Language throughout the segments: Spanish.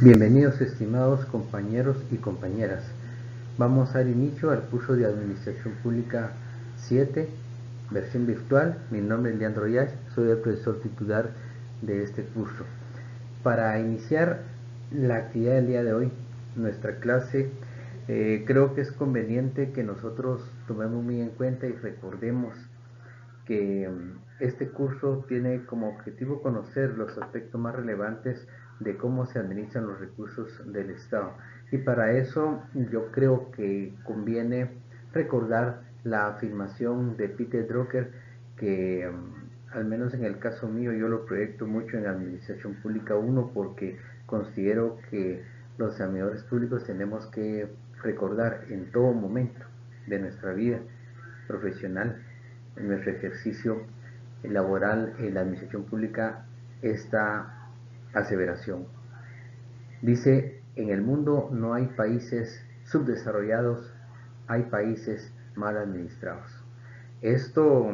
Bienvenidos estimados compañeros y compañeras. Vamos a dar inicio al curso de Administración Pública 7, versión virtual. Mi nombre es Leandro Yash, soy el profesor titular de este curso. Para iniciar la actividad del día de hoy, nuestra clase, creo que es conveniente que nosotros tomemos muy en cuenta y recordemos que este curso tiene como objetivo conocer los aspectos más relevantes de cómo se administran los recursos del Estado. Y para eso yo creo que conviene recordar la afirmación de Peter Drucker que al menos en el caso mío yo lo proyecto mucho en Administración Pública 1 porque considero que los administradores públicos tenemos que recordar en todo momento de nuestra vida profesional, en nuestro ejercicio laboral en la administración pública, esta aseveración. Dice, en el mundo no hay países subdesarrollados, hay países mal administrados. Esto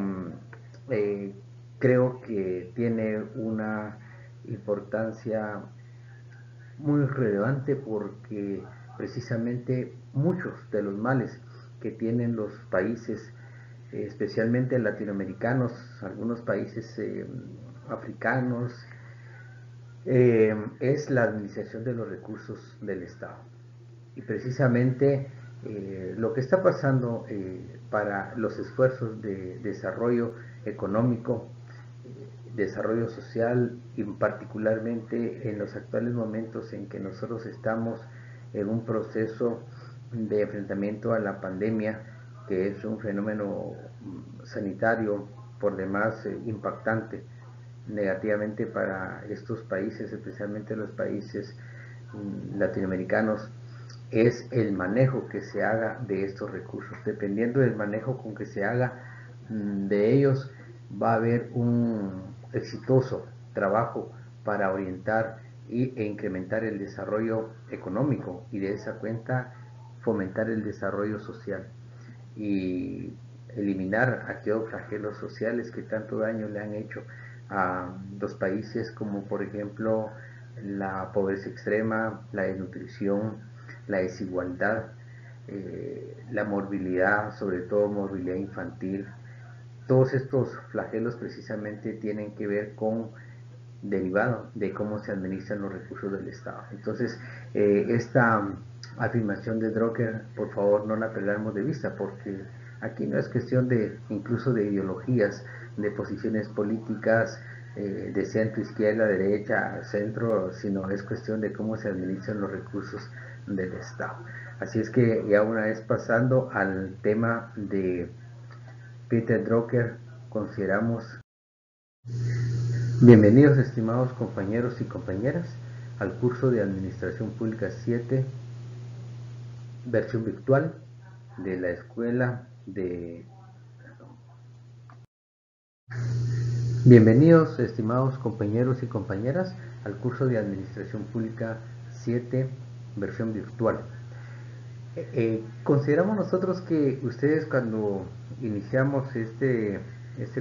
creo que tiene una importancia muy relevante porque precisamente muchos de los males que tienen los países, especialmente latinoamericanos, algunos países africanos, es la administración de los recursos del Estado. Y precisamente lo que está pasando para los esfuerzos de desarrollo económico, desarrollo social y particularmente en los actuales momentos en que nosotros estamos en un proceso de enfrentamiento a la pandemia, que es un fenómeno sanitario por demás impactante negativamente para estos países, especialmente los países latinoamericanos, es el manejo que se haga de estos recursos. Dependiendo del manejo con que se haga de ellos, va a haber un exitoso trabajo para orientar e incrementar el desarrollo económico y de esa cuenta fomentar el desarrollo social y eliminar aquellos flagelos sociales que tanto daño le han hecho a los países, como por ejemplo la pobreza extrema, la desnutrición, la desigualdad, la morbilidad, sobre todo morbilidad infantil. Todos estos flagelos precisamente tienen que ver con derivado de cómo se administran los recursos del Estado. Entonces, esta afirmación de Drucker, por favor, no la perdamos de vista, porque aquí no es cuestión de incluso de ideologías, de posiciones políticas, de centro, izquierda, derecha, centro, sino es cuestión de cómo se administran los recursos del Estado. Así es que ya una vez pasando al tema de Peter Drucker, consideramos. Bienvenidos estimados compañeros y compañeras al curso de Administración Pública 7, versión virtual de la Escuela de... Bienvenidos estimados compañeros y compañeras al curso de Administración Pública 7, versión virtual. Consideramos nosotros que ustedes cuando iniciamos este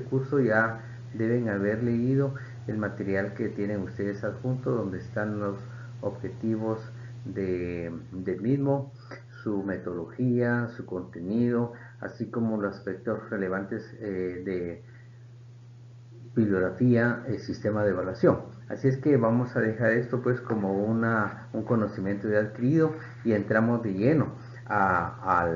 curso ya deben haber leído el material que tienen ustedes adjunto, donde están los objetivos del mismo, su metodología, su contenido, así como los aspectos relevantes de bibliografía, el sistema de evaluación. Así es que vamos a dejar esto pues como un conocimiento ya adquirido y entramos de lleno a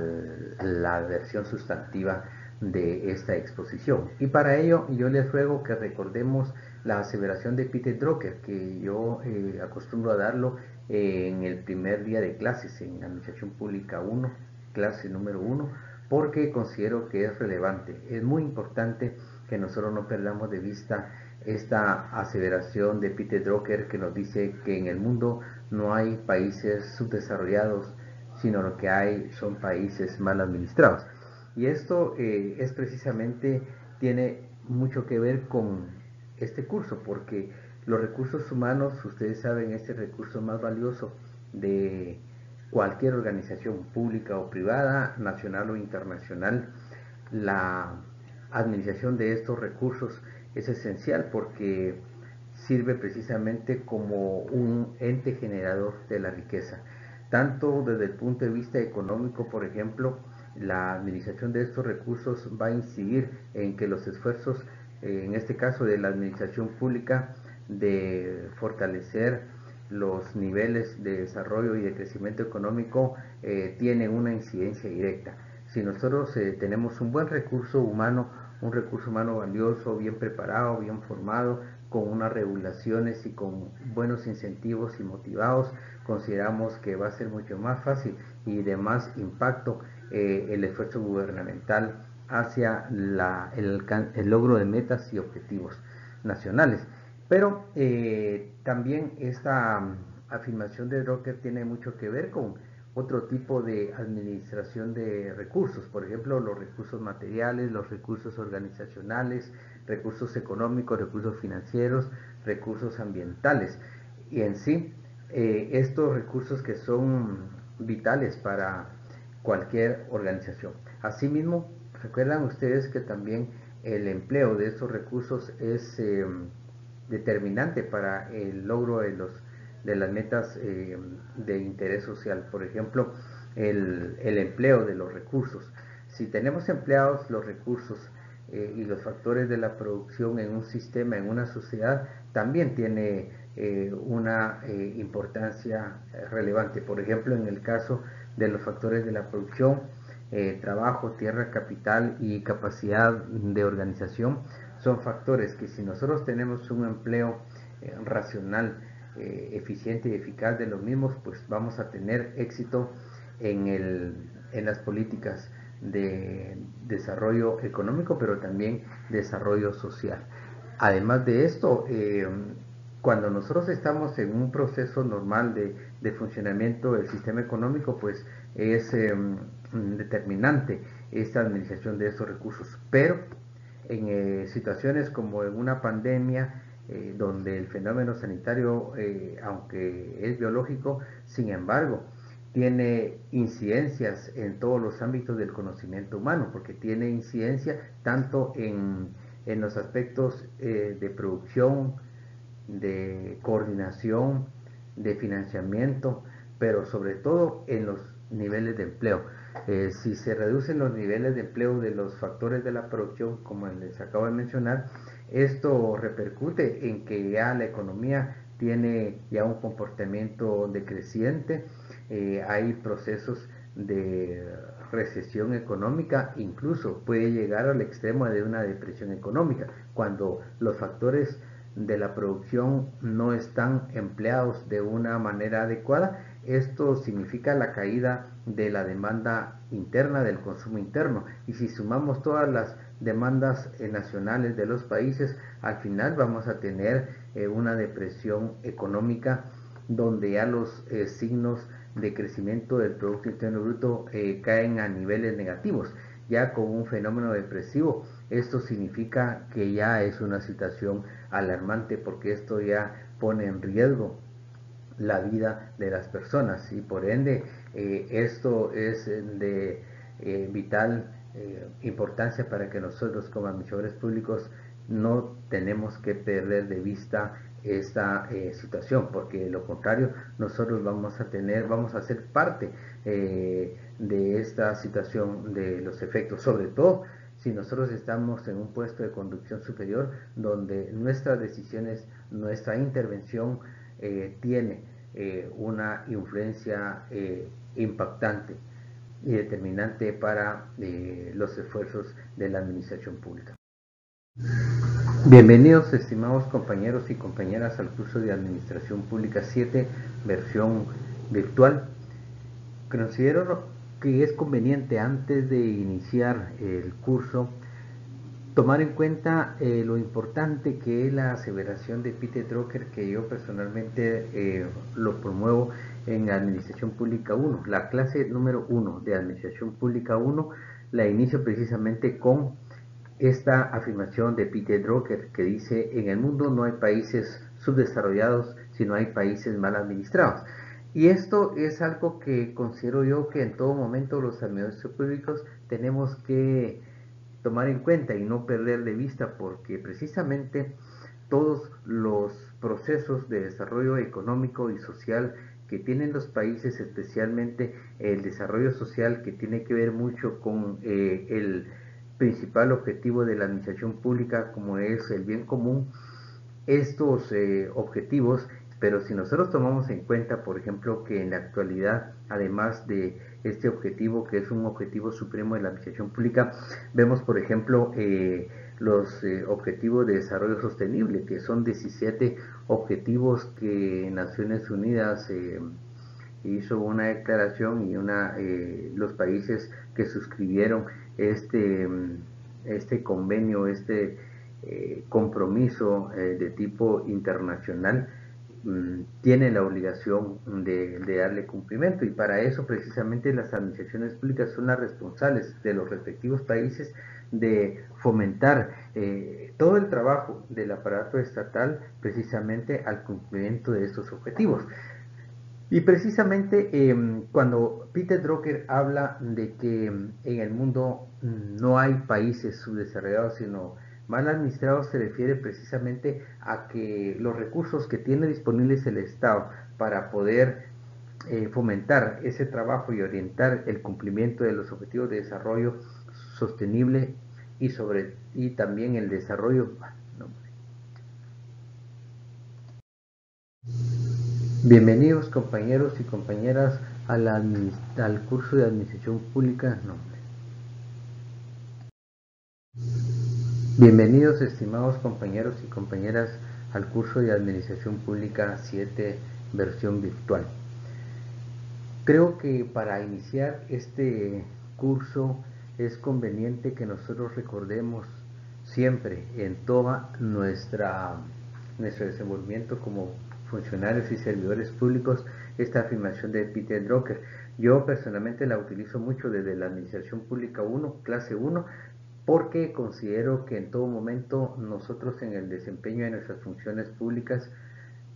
la versión sustantiva de esta exposición. Y para ello yo les ruego que recordemos la aseveración de Peter Drucker, que yo acostumbro a darlo en el primer día de clases en Administración Pública 1, clase número 1, porque considero que es relevante. Es muy importante que nosotros no perdamos de vista esta aseveración de Peter Drucker, que nos dice que en el mundo no hay países subdesarrollados, sino lo que hay son países mal administrados. Y esto es precisamente, tiene mucho que ver con este curso, porque los recursos humanos, ustedes saben, es el recurso más valioso de cualquier organización pública o privada, nacional o internacional. La administración de estos recursos es esencial porque sirve precisamente como un ente generador de la riqueza. Tanto desde el punto de vista económico, por ejemplo, la administración de estos recursos va a incidir en que los esfuerzos, en este caso de la administración pública, de fortalecer los niveles de desarrollo y de crecimiento económico tienen una incidencia directa. Si nosotros tenemos un buen recurso humano, un recurso humano valioso, bien preparado, bien formado, con unas regulaciones y con buenos incentivos y motivados, consideramos que va a ser mucho más fácil y de más impacto el esfuerzo gubernamental hacia el logro de metas y objetivos nacionales. Pero también esta afirmación de Drucker tiene mucho que ver con otro tipo de administración de recursos, por ejemplo, los recursos materiales, los recursos organizacionales, recursos económicos, recursos financieros, recursos ambientales. Y en sí, estos recursos que son vitales para cualquier organización. Asimismo, recuerdan ustedes que también el empleo de estos recursos es determinante para el logro de las metas de interés social. Por ejemplo, el empleo de los recursos. Si tenemos empleados, los recursos y los factores de la producción en un sistema, en una sociedad, también tiene una importancia relevante. Por ejemplo, en el caso de los factores de la producción, trabajo, tierra, capital y capacidad de organización, son factores que si nosotros tenemos un empleo racional, eficiente y eficaz de los mismos, pues vamos a tener éxito en las políticas de desarrollo económico, pero también desarrollo social. Además de esto, cuando nosotros estamos en un proceso normal de funcionamiento del sistema económico, pues es determinante esta administración de estos recursos. Pero en situaciones como en una pandemia, donde el fenómeno sanitario, aunque es biológico, sin embargo, tiene incidencias en todos los ámbitos del conocimiento humano, porque tiene incidencia tanto en los aspectos de producción, de coordinación, de financiamiento, pero sobre todo en los niveles de empleo. Si se reducen los niveles de empleo de los factores de la producción, como les acabo de mencionar, esto repercute en que ya la economía tiene ya un comportamiento decreciente, hay procesos de recesión económica, incluso puede llegar al extremo de una depresión económica, cuando los factores de la producción no están empleados de una manera adecuada. Esto significa la caída de la demanda interna, del consumo interno, y si sumamos todas las demandas nacionales de los países, al final vamos a tener una depresión económica donde ya los signos de crecimiento del Producto Interno Bruto caen a niveles negativos, ya con un fenómeno depresivo. Esto significa que ya es una situación alarmante, porque esto ya pone en riesgo la vida de las personas y por ende esto es de vital importancia para que nosotros como administradores públicos no tenemos que perder de vista esta situación, porque de lo contrario nosotros vamos a ser parte de esta situación, de los efectos, sobre todo si nosotros estamos en un puesto de conducción superior, donde nuestras decisiones, nuestra intervención tiene una influencia impactante y determinante para los esfuerzos de la administración pública. Bienvenidos, estimados compañeros y compañeras, al curso de Administración Pública 7, versión virtual. Considero que es conveniente, antes de iniciar el curso, tomar en cuenta lo importante que es la aseveración de Peter Drucker, que yo personalmente lo promuevo en Administración Pública 1. La clase número 1 de Administración Pública 1 la inicio precisamente con esta afirmación de Peter Drucker, que dice: en el mundo no hay países subdesarrollados, sino hay países mal administrados. Y esto es algo que considero yo que en todo momento los administradores públicos tenemos que tomar en cuenta y no perder de vista, porque precisamente todos los procesos de desarrollo económico y social que tienen los países, especialmente el desarrollo social, que tiene que ver mucho con el principal objetivo de la administración pública, como es el bien común. Estos objetivos, pero si nosotros tomamos en cuenta, por ejemplo, que en la actualidad, además de este objetivo, que es un objetivo supremo de la administración pública, vemos, por ejemplo, los objetivos de desarrollo sostenible, que son 17 objetivos que Naciones Unidas hizo una declaración y los países que suscribieron este convenio, compromiso de tipo internacional, tienen la obligación de darle cumplimiento, y para eso precisamente las administraciones públicas son las responsables de los respectivos países de fomentar todo el trabajo del aparato estatal precisamente al cumplimiento de estos objetivos. Y precisamente cuando Peter Drucker habla de que en el mundo no hay países subdesarrollados, sino mal administrados, se refiere precisamente a que los recursos que tiene disponibles el Estado para poder fomentar ese trabajo y orientar el cumplimiento de los objetivos de desarrollo sostenible y también el desarrollo. Bienvenidos compañeros y compañeras al curso de Administración Pública. Bienvenidos estimados compañeros y compañeras al curso de Administración Pública 7 versión virtual. Creo que para iniciar este curso es conveniente que nosotros recordemos siempre en todo nuestro desenvolvimiento como funcionarios y servidores públicos esta afirmación de Peter Drucker. Yo personalmente la utilizo mucho desde la Administración Pública 1, clase 1, porque considero que en todo momento nosotros en el desempeño de nuestras funciones públicas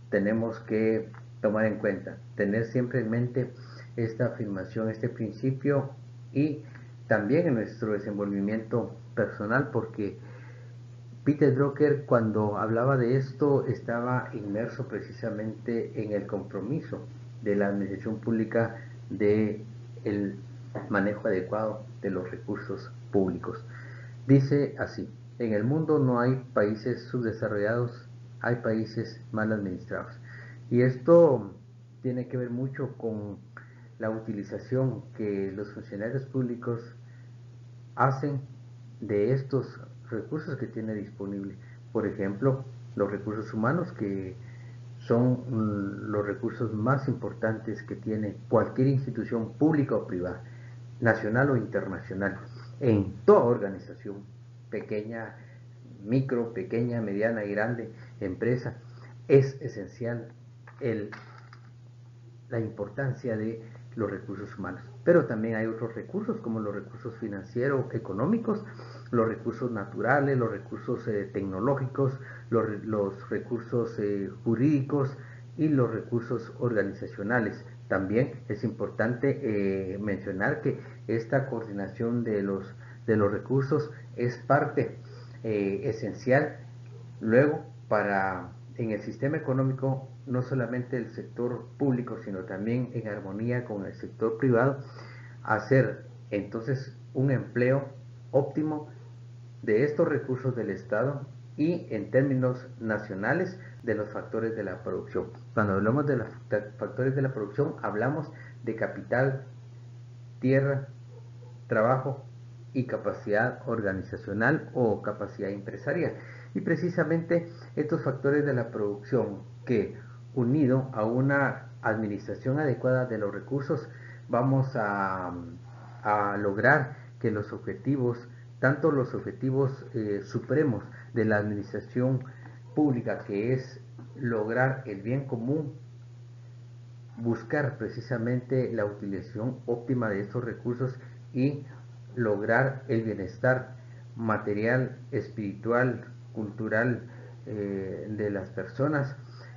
tenemos que tomar en cuenta, tener siempre en mente esta afirmación, este principio, y también en nuestro desenvolvimiento personal, porque Peter Drucker, cuando hablaba de esto, estaba inmerso precisamente en el compromiso de la administración pública de el manejo adecuado de los recursos públicos. Dice así: en el mundo no hay países subdesarrollados, hay países mal administrados. Y esto tiene que ver mucho con la utilización que los funcionarios públicos hacen de estos recursos que tiene disponible. Por ejemplo, los recursos humanos, que son los recursos más importantes que tiene cualquier institución pública o privada, nacional o internacional, en toda organización, pequeña, micro, pequeña, mediana y grande empresa. Es esencial la importancia de los recursos humanos, pero también hay otros recursos como los recursos financieros, económicos, los recursos naturales, los recursos tecnológicos, los recursos jurídicos y los recursos organizacionales. También es importante mencionar que esta coordinación de los recursos es parte esencial luego para en el sistema económico, no solamente el sector público, sino también en armonía con el sector privado, hacer entonces un empleo óptimo de estos recursos del Estado y en términos nacionales de los factores de la producción. Cuando hablamos de los factores de la producción, hablamos de capital, tierra, trabajo y capacidad organizacional o capacidad empresarial. Y precisamente estos factores de la producción, que unido a una administración adecuada de los recursos, vamos a lograr que los objetivos, tanto los objetivos supremos de la administración pública, que es lograr el bien común, buscar precisamente la utilización óptima de estos recursos y lograr el bienestar material, espiritual, cultural de las personas,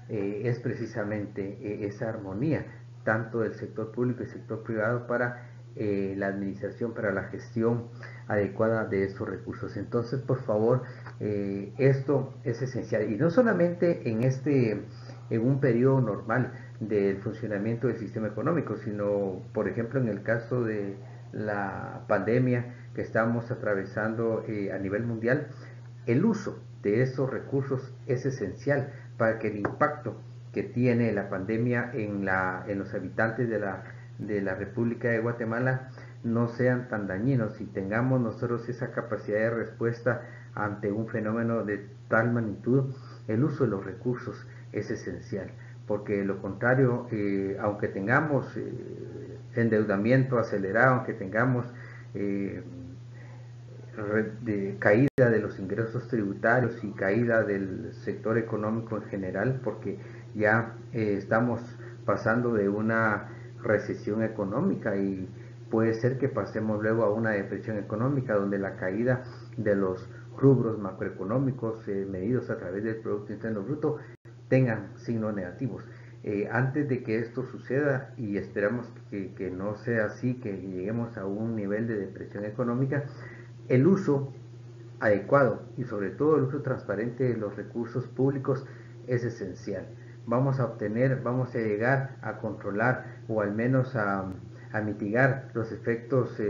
es precisamente esa armonía, tanto del sector público y sector privado, para la administración, para la gestión adecuada de estos recursos. Entonces, por favor, esto es esencial, y no solamente en un periodo normal del funcionamiento del sistema económico, sino, por ejemplo, en el caso de la pandemia que estamos atravesando a nivel mundial. El uso de esos recursos es esencial para que el impacto que tiene la pandemia en los habitantes de la República de Guatemala no sean tan dañinos y tengamos nosotros esa capacidad de respuesta ante un fenómeno de tal magnitud. El uso de los recursos es esencial, porque de lo contrario, aunque tengamos endeudamiento acelerado, aunque tengamos eh, de caída de los ingresos tributarios y caída del sector económico en general, porque ya estamos pasando de una recesión económica y puede ser que pasemos luego a una depresión económica, donde la caída de los rubros macroeconómicos medidos a través del Producto Interno Bruto tengan signos negativos. Antes de que esto suceda, y esperamos que no sea así, que lleguemos a un nivel de depresión económica, el uso adecuado y sobre todo el uso transparente de los recursos públicos es esencial. Vamos a llegar a controlar o al menos a mitigar los efectos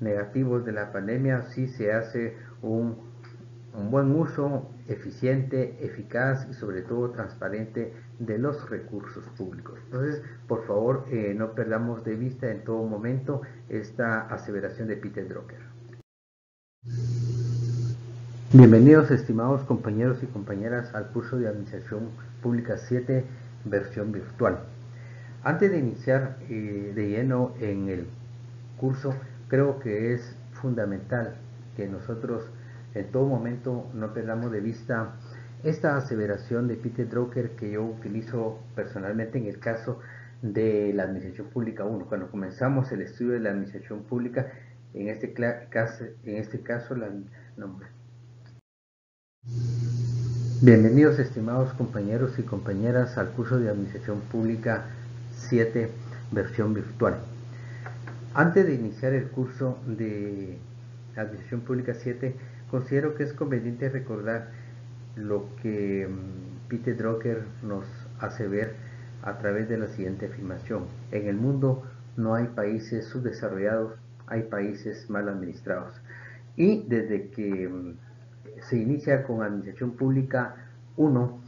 negativos de la pandemia si se hace un buen uso eficiente, eficaz y sobre todo transparente de los recursos públicos. Entonces, por favor, no perdamos de vista en todo momento esta aseveración de Peter Drucker. Bienvenidos, estimados compañeros y compañeras, al curso de Administración Pública 7, versión virtual. Antes de iniciar de lleno en el curso, creo que es fundamental que nosotros en todo momento no perdamos de vista esta aseveración de Peter Drucker, que yo utilizo personalmente en el caso de la Administración Pública 1. Cuando comenzamos el estudio de la Administración Pública, en este caso la nombre. Bienvenidos, estimados compañeros y compañeras, al curso de Administración Pública 7, versión virtual. Antes de iniciar el curso de Administración Pública 7, considero que es conveniente recordar lo que Peter Drucker nos hace ver a través de la siguiente afirmación: en el mundo no hay países subdesarrollados, hay países mal administrados. Y desde que se inicia con Administración Pública 1,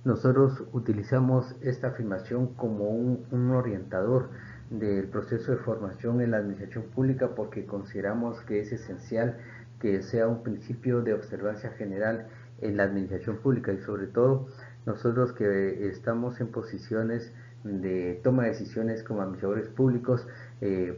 nosotros utilizamos esta afirmación como un orientador del proceso de formación en la administración pública, porque consideramos que es esencial que sea un principio de observancia general en la administración pública, y sobre todo nosotros que estamos en posiciones de toma de decisiones como administradores públicos,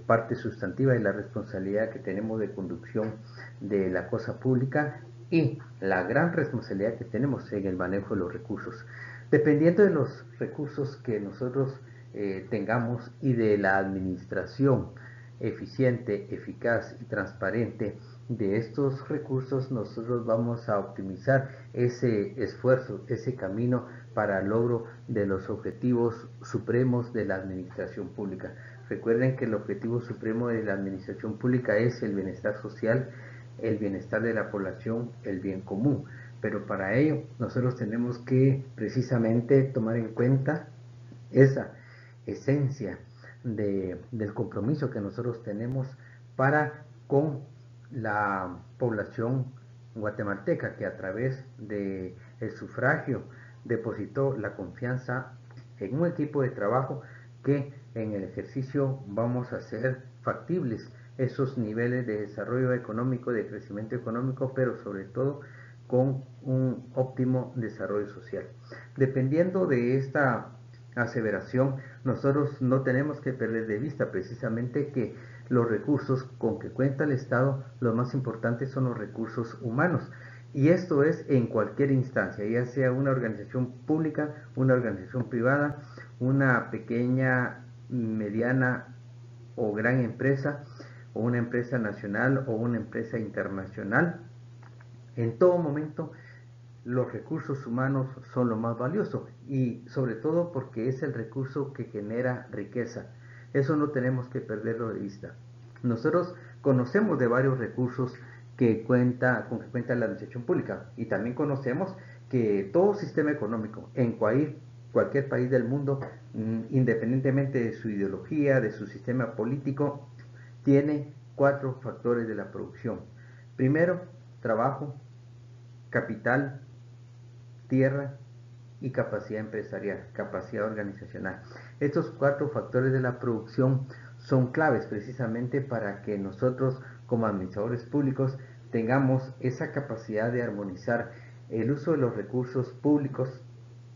parte sustantiva de la responsabilidad que tenemos de conducción de la cosa pública y la gran responsabilidad que tenemos en el manejo de los recursos. Dependiendo de los recursos que nosotros tengamos y de la administración eficiente, eficaz y transparente de estos recursos, nosotros vamos a optimizar ese esfuerzo, ese camino para el logro de los objetivos supremos de la administración pública. Recuerden que el objetivo supremo de la administración pública es el bienestar social, el bienestar de la población, el bien común. Pero para ello nosotros tenemos que precisamente tomar en cuenta esa esencia del compromiso que nosotros tenemos para con la población guatemalteca, que a través del sufragio depositó la confianza en un equipo de trabajo que en el ejercicio vamos a hacer factibles esos niveles de desarrollo económico, de crecimiento económico, pero sobre todo con un óptimo desarrollo social. Dependiendo de esta aseveración, nosotros no tenemos que perder de vista precisamente que los recursos con que cuenta el Estado, los más importantes son los recursos humanos. Y esto es en cualquier instancia, ya sea una organización pública, una organización privada, una pequeña, mediana o gran empresa, o una empresa nacional o una empresa internacional. En todo momento los recursos humanos son lo más valioso, y sobre todo porque es el recurso que genera riqueza. Eso no tenemos que perderlo de vista. Nosotros conocemos de varios recursos con que cuenta la administración pública. Y también conocemos que todo sistema económico en cualquier país del mundo, independientemente de su ideología, de su sistema político, tiene 4 factores de la producción. Primero, trabajo, capital, tierra y capacidad empresarial, capacidad organizacional. Estos 4 factores de la producción son claves precisamente para que nosotros como administradores públicos tengamos esa capacidad de armonizar el uso de los recursos públicos,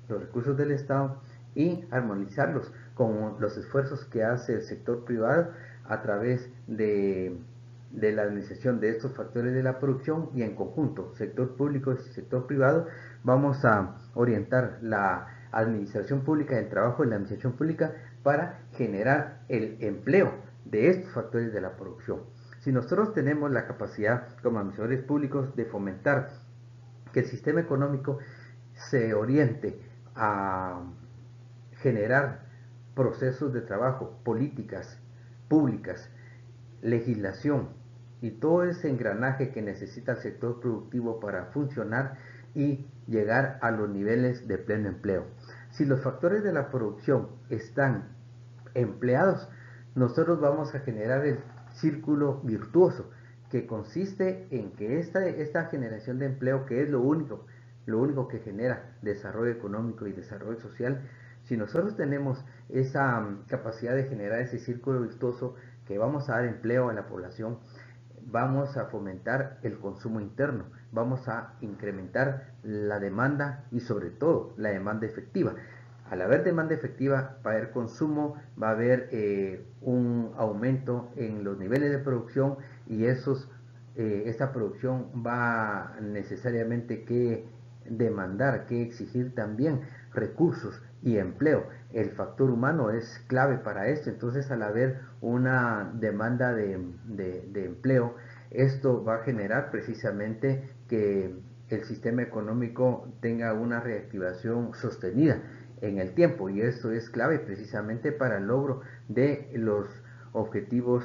los recursos del Estado, y armonizarlos con los esfuerzos que hace el sector privado a través de la administración de estos factores de la producción, y en conjunto, sector público y sector privado, vamos a orientar la administración pública, el trabajo de la administración pública para generar el empleo de estos factores de la producción. Si nosotros tenemos la capacidad como administradores públicos de fomentar que el sistema económico se oriente a generar procesos de trabajo, políticas públicas, legislación y todo ese engranaje que necesita el sector productivo para funcionar y llegar a los niveles de pleno empleo. Si los factores de la producción están empleados, nosotros vamos a generar el círculo virtuoso, que consiste en que esta generación de empleo, que es lo único que genera desarrollo económico y desarrollo social, si nosotros tenemos esa capacidad de generar ese círculo virtuoso, que vamos a dar empleo a la población, vamos a fomentar el consumo interno, vamos a incrementar la demanda y sobre todo la demanda efectiva. Al haber demanda efectiva, va a haber consumo, va a haber un aumento en los niveles de producción, y esta producción va necesariamente que demandar, que exigir también recursos y empleo. El factor humano es clave para esto. Entonces, al haber una demanda de empleo, esto va a generar precisamente que el sistema económico tenga una reactivación sostenida en el tiempo, y esto es clave precisamente para el logro de los objetivos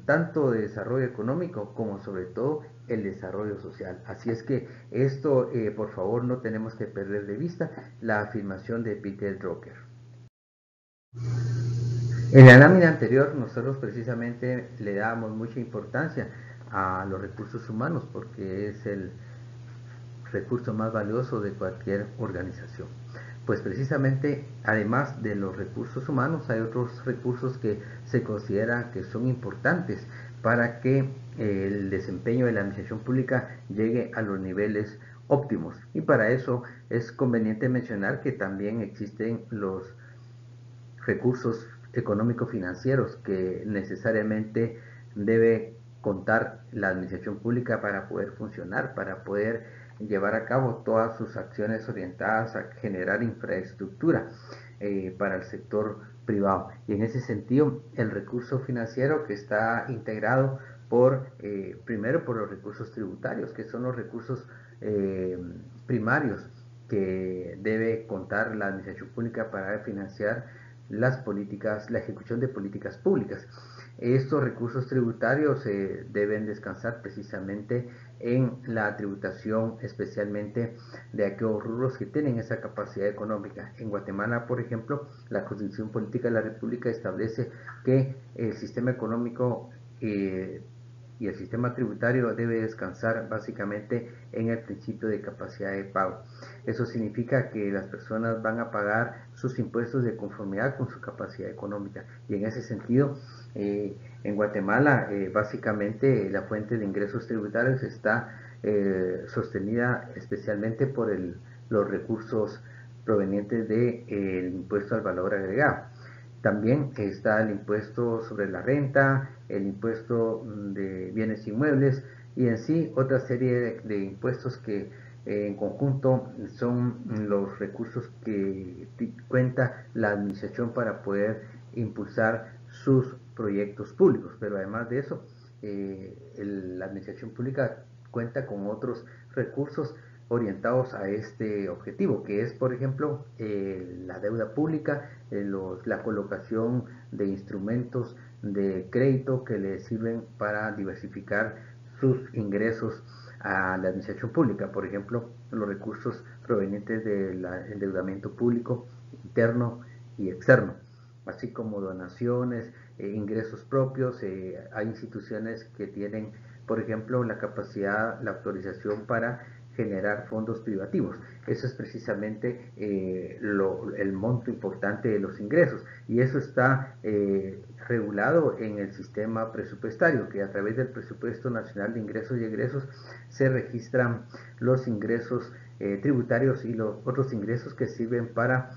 tanto de desarrollo económico como sobre todo el desarrollo social. Así es que esto, por favor, no tenemos que perder de vista la afirmación de Peter Drucker. En la lámina anterior nosotros precisamente le damos mucha importancia a los recursos humanos porque es el recurso más valioso de cualquier organización. Pues precisamente, además de los recursos humanos, hay otros recursos que se considera que son importantes para que el desempeño de la administración pública llegue a los niveles óptimos. Y para eso es conveniente mencionar que también existen los recursos económico-financieros que necesariamente debe contar la administración pública para poder funcionar, para poder llevar a cabo todas sus acciones orientadas a generar infraestructura para el sector privado. Y en ese sentido, el recurso financiero, que está integrado primero por los recursos tributarios, que son los recursos primarios que debe contar la administración pública para financiar la ejecución de políticas públicas. Estos recursos tributarios deben descansar precisamente en la tributación, especialmente de aquellos rubros que tienen esa capacidad económica. En Guatemala, por ejemplo, la Constitución Política de la República establece que el sistema económico y el sistema tributario debe descansar básicamente en el principio de capacidad de pago. Eso significa que las personas van a pagar sus impuestos de conformidad con su capacidad económica, y en ese sentido en Guatemala básicamente la fuente de ingresos tributarios está sostenida especialmente por los recursos provenientes del impuesto al valor agregado. También está el impuesto sobre la renta, el impuesto de bienes inmuebles, y en sí otra serie de impuestos que en conjunto son los recursos que cuenta la administración para poder impulsar sus proyectos públicos. Pero además de eso, la administración pública cuenta con otros recursos orientados a este objetivo, que es, por ejemplo, la deuda pública, la colocación de instrumentos de crédito que le sirven para diversificar sus ingresos a la administración pública, por ejemplo, los recursos provenientes del endeudamiento público interno y externo, así como donaciones, ingresos propios. Hay instituciones que tienen, por ejemplo, la capacidad, la autorización para generar fondos privativos. Eso es precisamente el monto importante de los ingresos, y eso está regulado en el sistema presupuestario, que a través del Presupuesto Nacional de Ingresos y Egresos se registran los ingresos tributarios y los otros ingresos que sirven para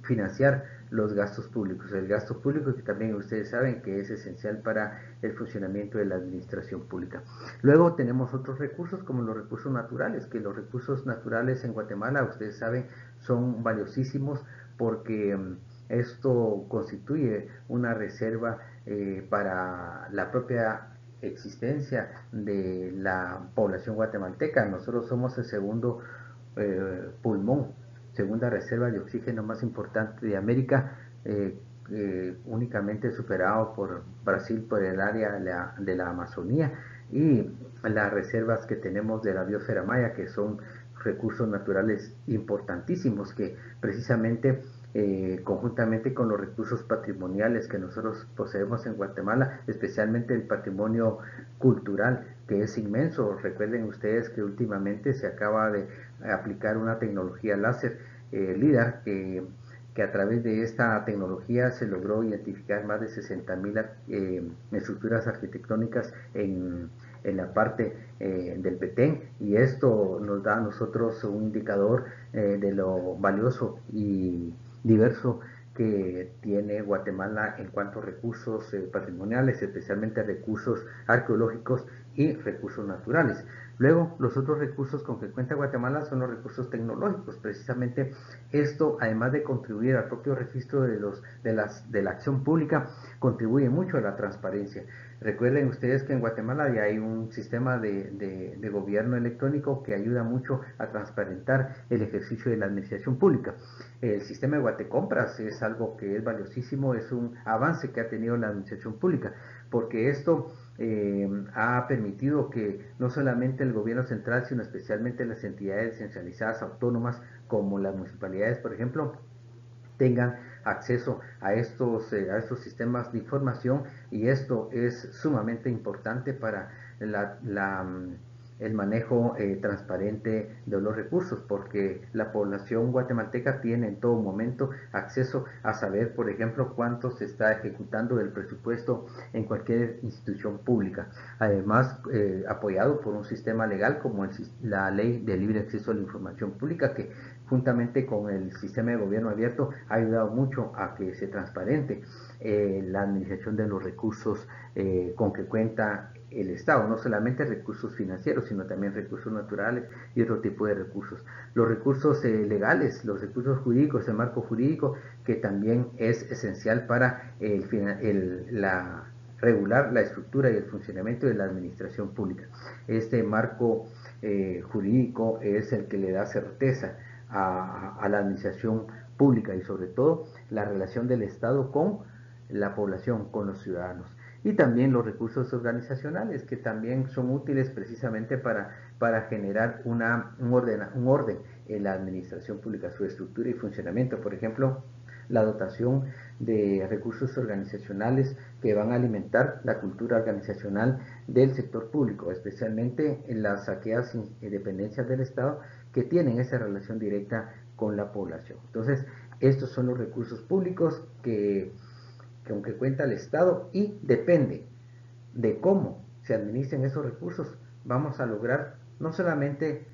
financiar los gastos públicos. El gasto público, que también ustedes saben que es esencial para el funcionamiento de la administración pública. Luego tenemos otros recursos como los recursos naturales, que los recursos naturales en Guatemala, ustedes saben, son valiosísimos porque esto constituye una reserva para la propia existencia de la población guatemalteca. Nosotros somos el segundo pulmón, segunda reserva de oxígeno más importante de América, únicamente superado por Brasil por el área de la Amazonía, y las reservas que tenemos de la biosfera maya, que son recursos naturales importantísimos que precisamente conjuntamente con los recursos patrimoniales que nosotros poseemos en Guatemala, especialmente el patrimonio cultural, que es inmenso. Recuerden ustedes que últimamente se acaba de aplicar una tecnología láser LIDAR, que a través de esta tecnología se logró identificar más de 60,000 estructuras arquitectónicas en la parte del Petén, y esto nos da a nosotros un indicador de lo valioso y diverso que tiene Guatemala en cuanto a recursos patrimoniales, especialmente recursos arqueológicos y recursos naturales. Luego, los otros recursos con que cuenta Guatemala son los recursos tecnológicos. Precisamente esto, además de contribuir al propio registro de la acción pública, contribuye mucho a la transparencia. Recuerden ustedes que en Guatemala ya hay un sistema de gobierno electrónico que ayuda mucho a transparentar el ejercicio de la administración pública. El sistema de Guatecompras es algo que es valiosísimo, es un avance que ha tenido la administración pública, porque esto ha permitido que no solamente el gobierno central, sino especialmente las entidades descentralizadas autónomas, como las municipalidades, por ejemplo, tengan acceso a estos sistemas de información, y esto es sumamente importante para el manejo transparente de los recursos, porque la población guatemalteca tiene en todo momento acceso a saber, por ejemplo, cuánto se está ejecutando del presupuesto en cualquier institución pública. Además, apoyado por un sistema legal como la Ley de Libre Acceso a la Información Pública, que juntamente con el sistema de gobierno abierto ha ayudado mucho a que se transparente la administración de los recursos con que cuenta el Estado, no solamente recursos financieros, sino también recursos naturales y otro tipo de recursos. Los recursos legales, los recursos jurídicos, el marco jurídico, que también es esencial para regular la estructura y el funcionamiento de la administración pública. Este marco jurídico es el que le da certeza a la administración pública, y sobre todo la relación del Estado con la población, con los ciudadanos. Y también los recursos organizacionales, que también son útiles precisamente para generar un orden en la administración pública, su estructura y funcionamiento. Por ejemplo, la dotación de recursos organizacionales que van a alimentar la cultura organizacional del sector público, especialmente en aquellas dependencias del Estado que tienen esa relación directa con la población. Entonces, estos son los recursos públicos que aunque cuenta el Estado, y depende de cómo se administren esos recursos, vamos a lograr no solamente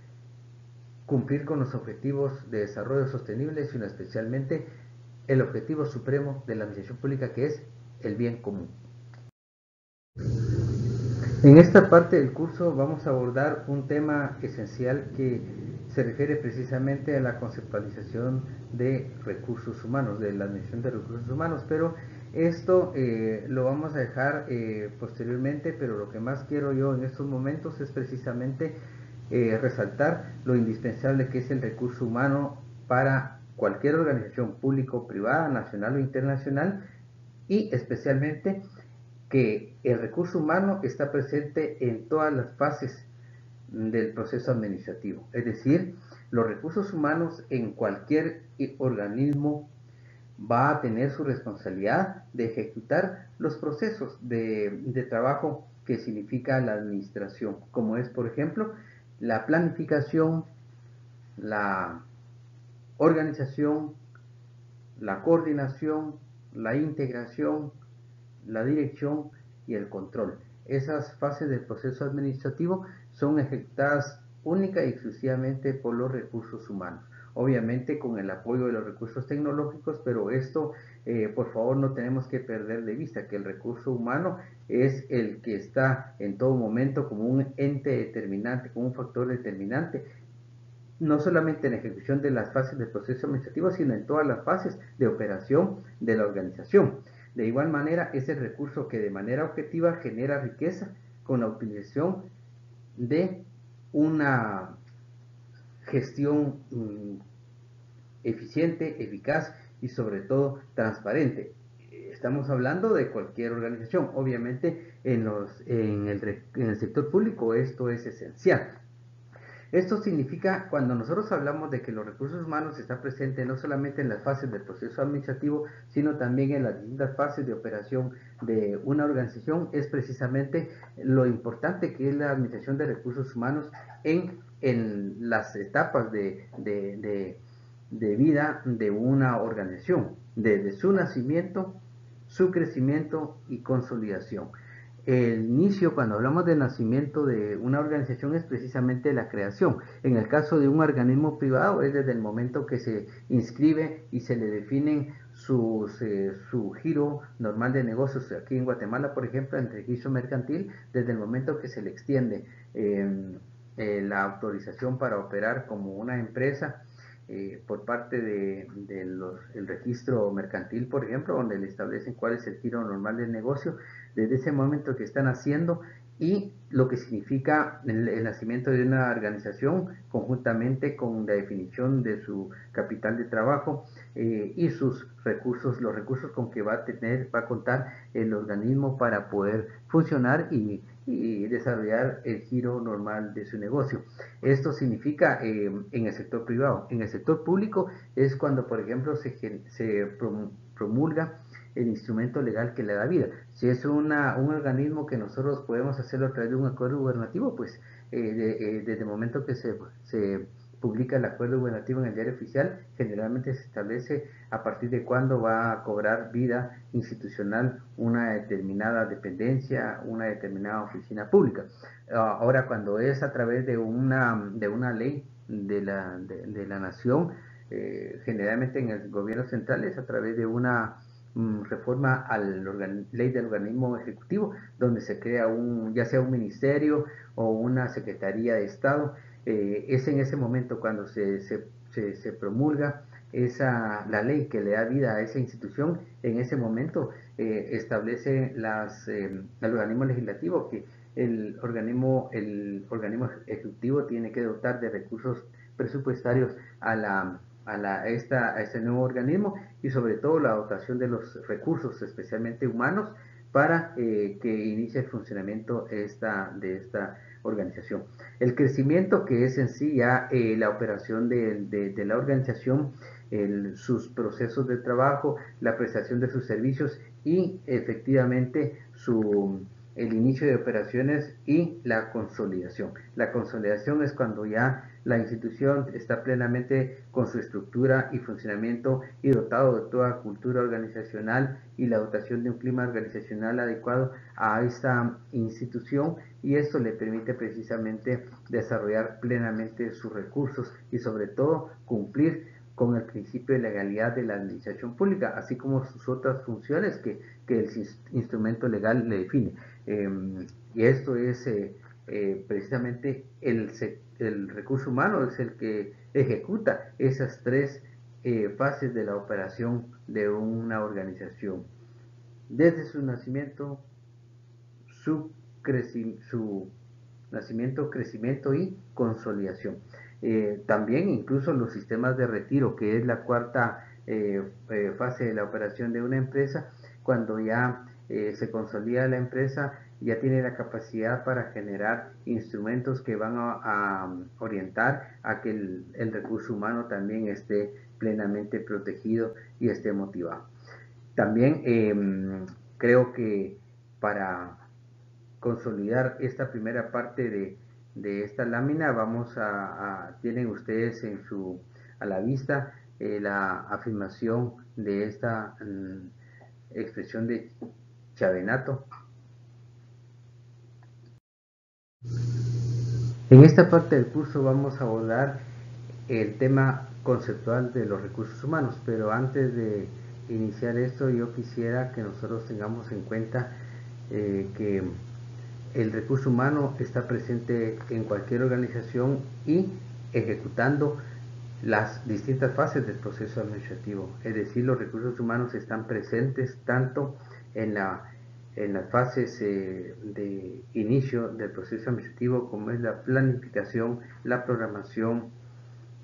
cumplir con los objetivos de desarrollo sostenible, sino especialmente el objetivo supremo de la administración pública, que es el bien común. En esta parte del curso vamos a abordar un tema esencial que se refiere precisamente a la conceptualización de recursos humanos, de la administración de recursos humanos, pero esto lo vamos a dejar posteriormente. Pero lo que más quiero yo en estos momentos es precisamente resaltar lo indispensable que es el recurso humano para cualquier organización público, privada, nacional o internacional, y especialmente que el recurso humano está presente en todas las fases del proceso administrativo. Es decir, los recursos humanos en cualquier organismo va a tener su responsabilidad de ejecutar los procesos de trabajo que significa la administración, como es, por ejemplo, la planificación, la organización, la coordinación, la integración, la dirección y el control. Esas fases del proceso administrativo son ejecutadas única y exclusivamente por los recursos humanos, obviamente con el apoyo de los recursos tecnológicos, pero esto, por favor, no tenemos que perder de vista que el recurso humano es el que está en todo momento como un ente determinante, como un factor determinante, no solamente en la ejecución de las fases del proceso administrativo, sino en todas las fases de operación de la organización. De igual manera, es el recurso que de manera objetiva genera riqueza con la utilización de una gestión eficiente, eficaz y sobre todo transparente. Estamos hablando de cualquier organización. Obviamente en el sector público esto es esencial. Esto significa, cuando nosotros hablamos de que los recursos humanos están presentes no solamente en las fases del proceso administrativo, sino también en las distintas fases de operación de una organización, es precisamente lo importante que es la administración de recursos humanos en las etapas de vida de una organización, desde su nacimiento, su crecimiento y consolidación. El inicio, cuando hablamos del nacimiento de una organización, es precisamente la creación. En el caso de un organismo privado, es desde el momento que se inscribe y se le definen su giro normal de negocios. Aquí en Guatemala, por ejemplo, el registro mercantil, desde el momento que se le extiende la autorización para operar como una empresa, por parte del registro mercantil, por ejemplo, donde le establecen cuál es el giro normal del negocio, desde ese momento que están haciendo y lo que significa el nacimiento de una organización conjuntamente con la definición de su capital de trabajo y sus recursos, los recursos con que va a contar el organismo para poder funcionar y desarrollar el giro normal de su negocio. Esto significa en el sector privado. En el sector público es cuando, por ejemplo, se promulga el instrumento legal que le da vida. Si es un organismo que nosotros podemos hacerlo a través de un acuerdo gubernativo, pues desde el momento que se publica el acuerdo gubernativo en el diario oficial, generalmente se establece a partir de cuándo va a cobrar vida institucional una determinada dependencia, una determinada oficina pública. Ahora, cuando es a través de una ley de la nación, generalmente en el gobierno central es a través de una reforma a la ley del organismo ejecutivo, donde se crea ya sea un ministerio o una secretaría de Estado. Es en ese momento cuando se promulga la ley que le da vida a esa institución. En ese momento establece el organismo legislativo que el organismo ejecutivo tiene que dotar de recursos presupuestarios a este nuevo organismo, y sobre todo la dotación de los recursos, especialmente humanos, para que inicie el funcionamiento de esta organización. El crecimiento, que es en sí ya la operación de la organización, sus procesos de trabajo, la prestación de sus servicios y efectivamente el inicio de operaciones y la consolidación. La consolidación es cuando ya la institución está plenamente con su estructura y funcionamiento y dotado de toda cultura organizacional y la dotación de un clima organizacional adecuado a esta institución, y esto le permite precisamente desarrollar plenamente sus recursos y sobre todo cumplir con el principio de legalidad de la administración pública, así como sus otras funciones que el instrumento legal le define. Y esto es precisamente el recurso humano, es el que ejecuta esas tres fases de la operación de una organización: desde su nacimiento, su nacimiento, crecimiento y consolidación. También incluso los sistemas de retiro, que es la cuarta fase de la operación de una empresa, cuando ya se consolida la empresa, ya tiene la capacidad para generar instrumentos que van a orientar a que el recurso humano también esté plenamente protegido y esté motivado. También creo que para consolidar esta primera parte de esta lámina tienen ustedes a la vista la afirmación de esta expresión de Chavenato. En esta parte del curso vamos a abordar el tema conceptual de los recursos humanos, pero antes de iniciar esto yo quisiera que nosotros tengamos en cuenta que el recurso humano está presente en cualquier organización y ejecutando las distintas fases del proceso administrativo. Es decir, los recursos humanos están presentes tanto en las fases de inicio del proceso administrativo, como es la planificación, la programación,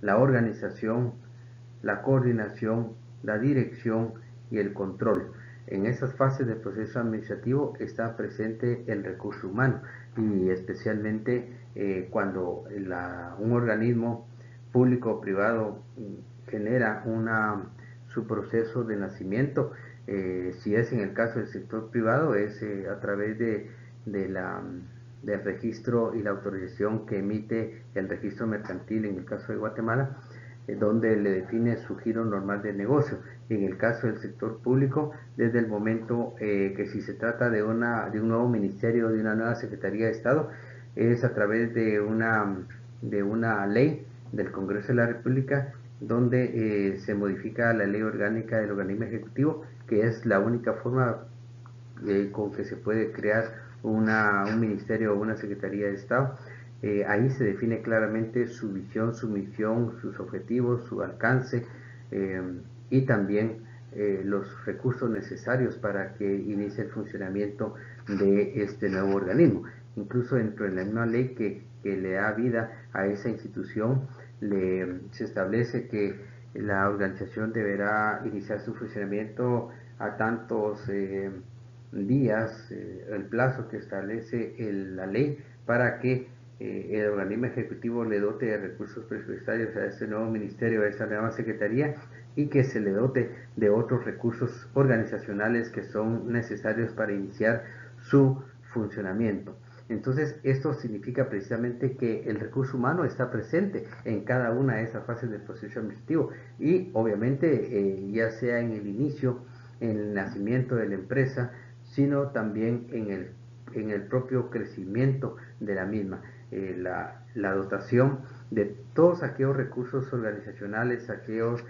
la organización, la coordinación, la dirección y el control. En esas fases del proceso administrativo está presente el recurso humano, y especialmente cuando un organismo público o privado genera su proceso de nacimiento. Si es en el caso del sector privado, es a través del registro y la autorización que emite el registro mercantil en el caso de Guatemala, donde le define su giro normal de negocio. Y en el caso del sector público, desde el momento que si se trata de un nuevo ministerio, de una nueva Secretaría de Estado, es a través de una ley del Congreso de la República, donde se modifica la ley orgánica del organismo ejecutivo, que es la única forma con que se puede crear un ministerio o una Secretaría de Estado. Ahí se define claramente su visión, su misión, sus objetivos, su alcance y también los recursos necesarios para que inicie el funcionamiento de este nuevo organismo. Incluso dentro de la misma ley que le da vida a esa institución, se establece que la organización deberá iniciar su funcionamiento a tantos días, el plazo que establece la ley, para que el organismo ejecutivo le dote de recursos presupuestarios a este nuevo ministerio, a esta nueva secretaría, y que se le dote de otros recursos organizacionales que son necesarios para iniciar su funcionamiento. Entonces, esto significa precisamente que el recurso humano está presente en cada una de esas fases del proceso administrativo, y obviamente ya sea en el inicio, en el nacimiento de la empresa, sino también en el propio crecimiento de la misma. La dotación de todos aquellos recursos organizacionales, aquellos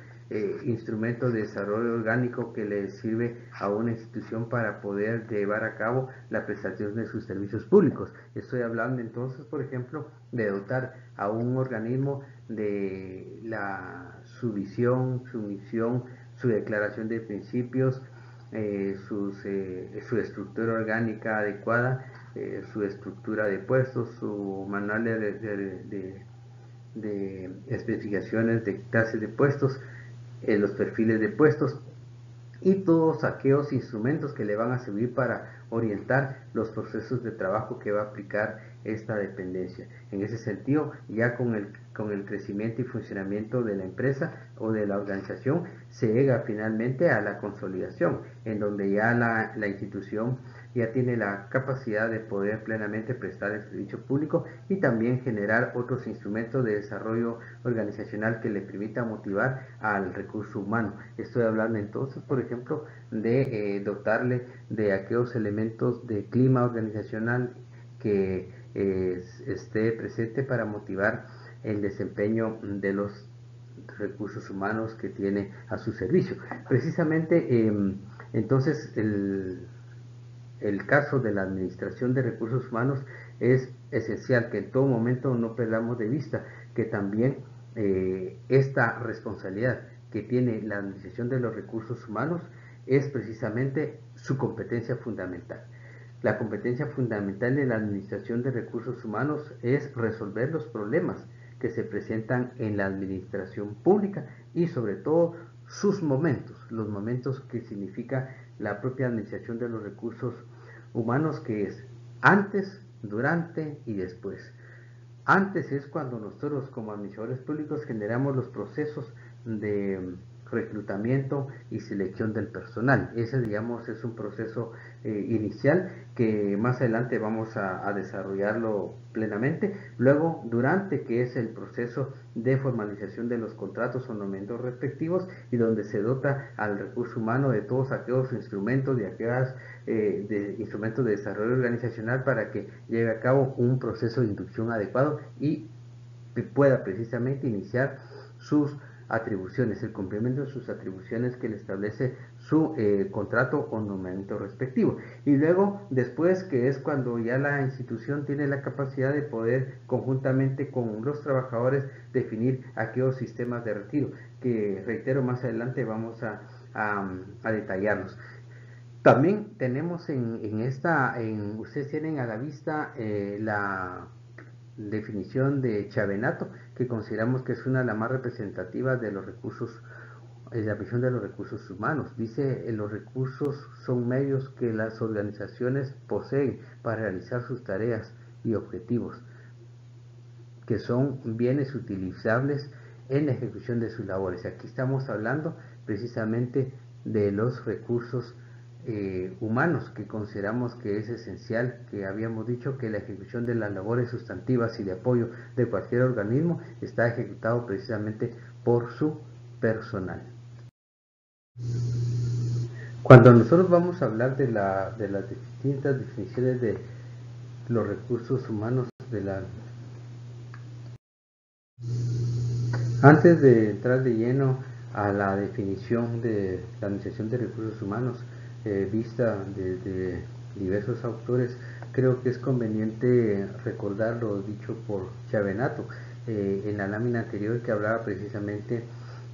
instrumentos de desarrollo orgánico que le sirve a una institución para poder llevar a cabo la prestación de sus servicios públicos. Estoy hablando entonces, por ejemplo, de dotar a un organismo de su visión, su misión, su declaración de principios, su estructura orgánica adecuada, su estructura de puestos, su manual de especificaciones de clases de puestos, los perfiles de puestos y todos aquellos instrumentos que le van a servir para orientar los procesos de trabajo que va a aplicar esta dependencia. En ese sentido, ya con el crecimiento y funcionamiento de la empresa o de la organización, se llega finalmente a la consolidación, en donde ya la institución ya tiene la capacidad de poder plenamente prestar el servicio público y también generar otros instrumentos de desarrollo organizacional que le permitan motivar al recurso humano. Estoy hablando entonces, por ejemplo, de dotarle de aquellos elementos de clima organizacional que esté presente para motivar el desempeño de los recursos humanos que tiene a su servicio. Precisamente, entonces, el caso de la administración de recursos humanos es esencial que en todo momento no perdamos de vista que también esta responsabilidad que tiene la administración de los recursos humanos es precisamente su competencia fundamental. La competencia fundamental de la administración de recursos humanos es resolver los problemas que se presentan en la administración pública y sobre todo sus momentos, los momentos que significa la propia administración de los recursos humanos, que es antes, durante y después. Antes es cuando nosotros como administradores públicos generamos los procesos de reclutamiento y selección del personal. Ese, digamos, es un proceso inicial que más adelante vamos a desarrollarlo plenamente. Luego, durante, que es el proceso de formalización de los contratos o nombramientos respectivos, y donde se dota al recurso humano de todos aquellos instrumentos, de aquellas instrumentos de desarrollo organizacional para que lleve a cabo un proceso de inducción adecuado y pueda precisamente iniciar sus atribuciones, el cumplimiento de sus atribuciones que le establece su contrato o nombramiento respectivo. Y luego, después, que es cuando ya la institución tiene la capacidad de poder conjuntamente con los trabajadores definir aquellos sistemas de retiro, que reitero, más adelante vamos a detallarlos. También tenemos ustedes tienen a la vista la definición de Chavenato, que consideramos que es una de las más representativas de los recursos, la visión de los recursos humanos. Dice, los recursos son medios que las organizaciones poseen para realizar sus tareas y objetivos, que son bienes utilizables en la ejecución de sus labores. Aquí estamos hablando precisamente de los recursos humanos, que consideramos que es esencial, que habíamos dicho que la ejecución de las labores sustantivas y de apoyo de cualquier organismo está ejecutado precisamente por su personal. Cuando nosotros vamos a hablar de las distintas definiciones de los recursos humanos, antes de entrar de lleno a la definición de la administración de recursos humanos vista desde diversos autores, creo que es conveniente recordar lo dicho por Chavenato en la lámina anterior, que hablaba precisamente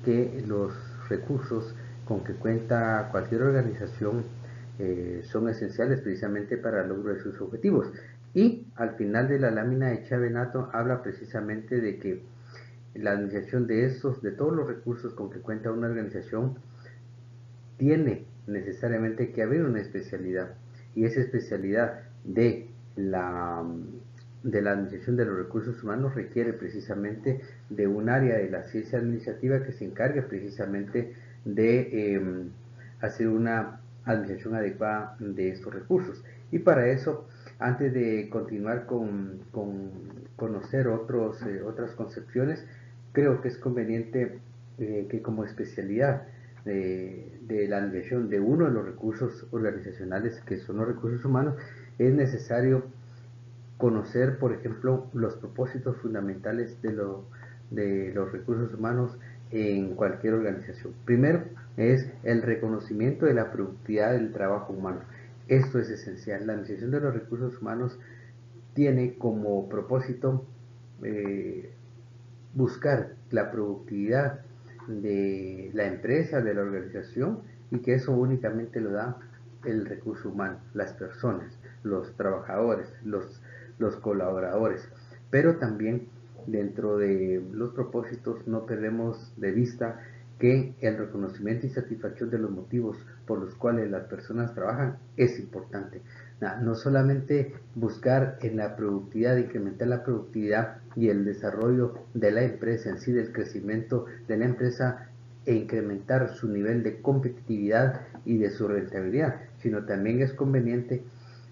que los recursos con que cuenta cualquier organización son esenciales precisamente para el logro de sus objetivos. Y al final de la lámina de Chavenato habla precisamente de que la administración de todos los recursos con que cuenta una organización, tiene necesariamente que haber una especialidad, y esa especialidad de la administración de los recursos humanos requiere precisamente de un área de la ciencia administrativa que se encargue precisamente de hacer una administración adecuada de estos recursos. Y para eso, antes de continuar con conocer otras concepciones, creo que es conveniente que como especialidad de la administración de uno de los recursos organizacionales, que son los recursos humanos, es necesario conocer, por ejemplo, los propósitos fundamentales de los recursos humanos en cualquier organización. Primero es el reconocimiento de la productividad del trabajo humano. Esto es esencial. La administración de los recursos humanos tiene como propósito buscar la productividad de la empresa, de la organización, y que eso únicamente lo da el recurso humano, las personas, los trabajadores, los colaboradores. Pero también dentro de los propósitos no perdemos de vista que el reconocimiento y satisfacción de los motivos por los cuales las personas trabajan es importante. No solamente buscar en la productividad, incrementar la productividad y el desarrollo de la empresa en sí, del crecimiento de la empresa e incrementar su nivel de competitividad y de su rentabilidad, sino también es conveniente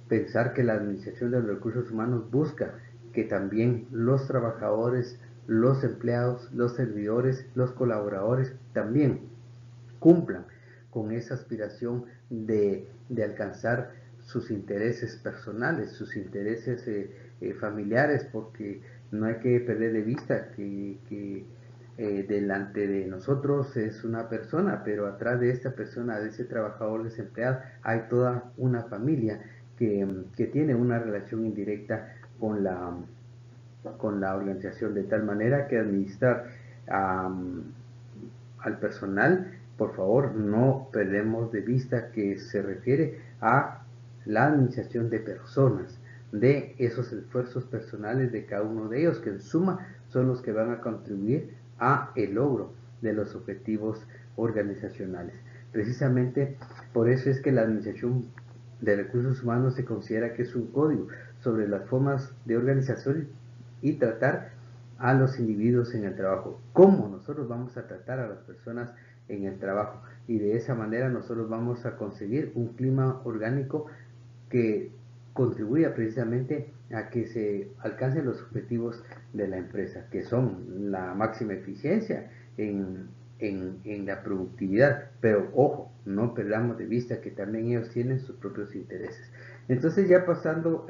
pensar que la administración de los recursos humanos busca que también los trabajadores, los empleados, los servidores, los colaboradores también cumplan con esa aspiración de alcanzar sus intereses personales, sus intereses familiares, porque no hay que perder de vista que delante de nosotros es una persona, pero atrás de esta persona, de ese trabajador desempleado, hay toda una familia que tiene una relación indirecta con la organización, de tal manera que administrar al personal, por favor, no perdemos de vista que se refiere a la administración de personas, de esos esfuerzos personales de cada uno de ellos, que en suma son los que van a contribuir a el logro de los objetivos organizacionales. Precisamente por eso es que la Administración de Recursos Humanos se considera que es un código sobre las formas de organización y tratar a los individuos en el trabajo, cómo nosotros vamos a tratar a las personas en el trabajo, y de esa manera nosotros vamos a conseguir un clima orgánico que contribuya precisamente a que se alcancen los objetivos de la empresa, que son la máxima eficiencia en la productividad. Pero ojo, no perdamos de vista que también ellos tienen sus propios intereses. Entonces, ya pasando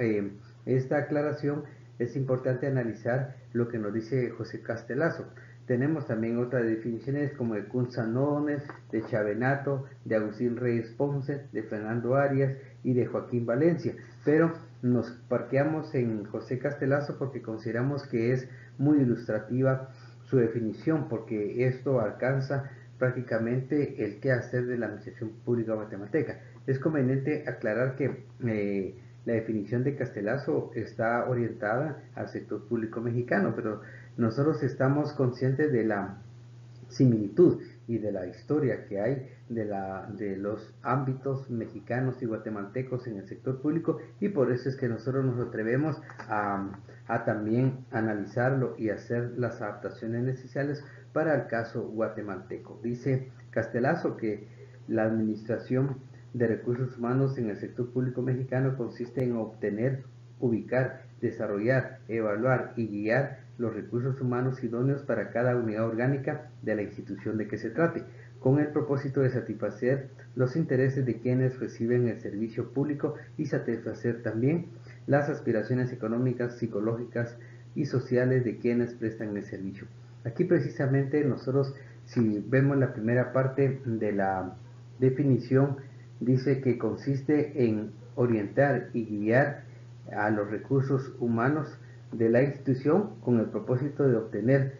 esta aclaración, es importante analizar lo que nos dice José Castelazo. Tenemos también otras definiciones como de Kuhn Sanones, de Chavenato, de Agustín Reyes Ponce, de Fernando Arias y de Joaquín Valencia, pero nos parqueamos en José Castelazo porque consideramos que es muy ilustrativa su definición, porque esto alcanza prácticamente el quehacer de la Administración Pública Guatemalteca. Es conveniente aclarar que la definición de Castelazo está orientada al sector público mexicano, pero nosotros estamos conscientes de la similitud y de la historia que hay de los ámbitos mexicanos y guatemaltecos en el sector público, y por eso es que nosotros nos atrevemos a también analizarlo y hacer las adaptaciones necesarias para el caso guatemalteco. Dice Castelazo que la administración de recursos humanos en el sector público mexicano consiste en obtener, ubicar, desarrollar, evaluar y guiar los recursos humanos idóneos para cada unidad orgánica de la institución de que se trate, con el propósito de satisfacer los intereses de quienes reciben el servicio público y satisfacer también las aspiraciones económicas, psicológicas y sociales de quienes prestan el servicio. Aquí precisamente nosotros, si vemos la primera parte de la definición, dice que consiste en orientar y guiar a los recursos humanos de la institución con el propósito de obtener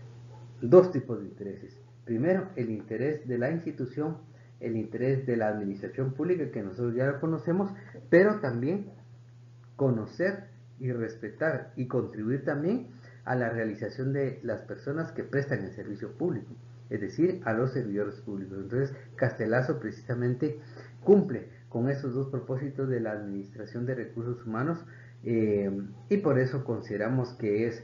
dos tipos de intereses. Primero, el interés de la institución, el interés de la administración pública, que nosotros ya lo conocemos, pero también conocer y respetar y contribuir también a la realización de las personas que prestan el servicio público, es decir, a los servidores públicos. Entonces, Castelazo precisamente cumple con esos dos propósitos de la administración de recursos humanos, y por eso consideramos que es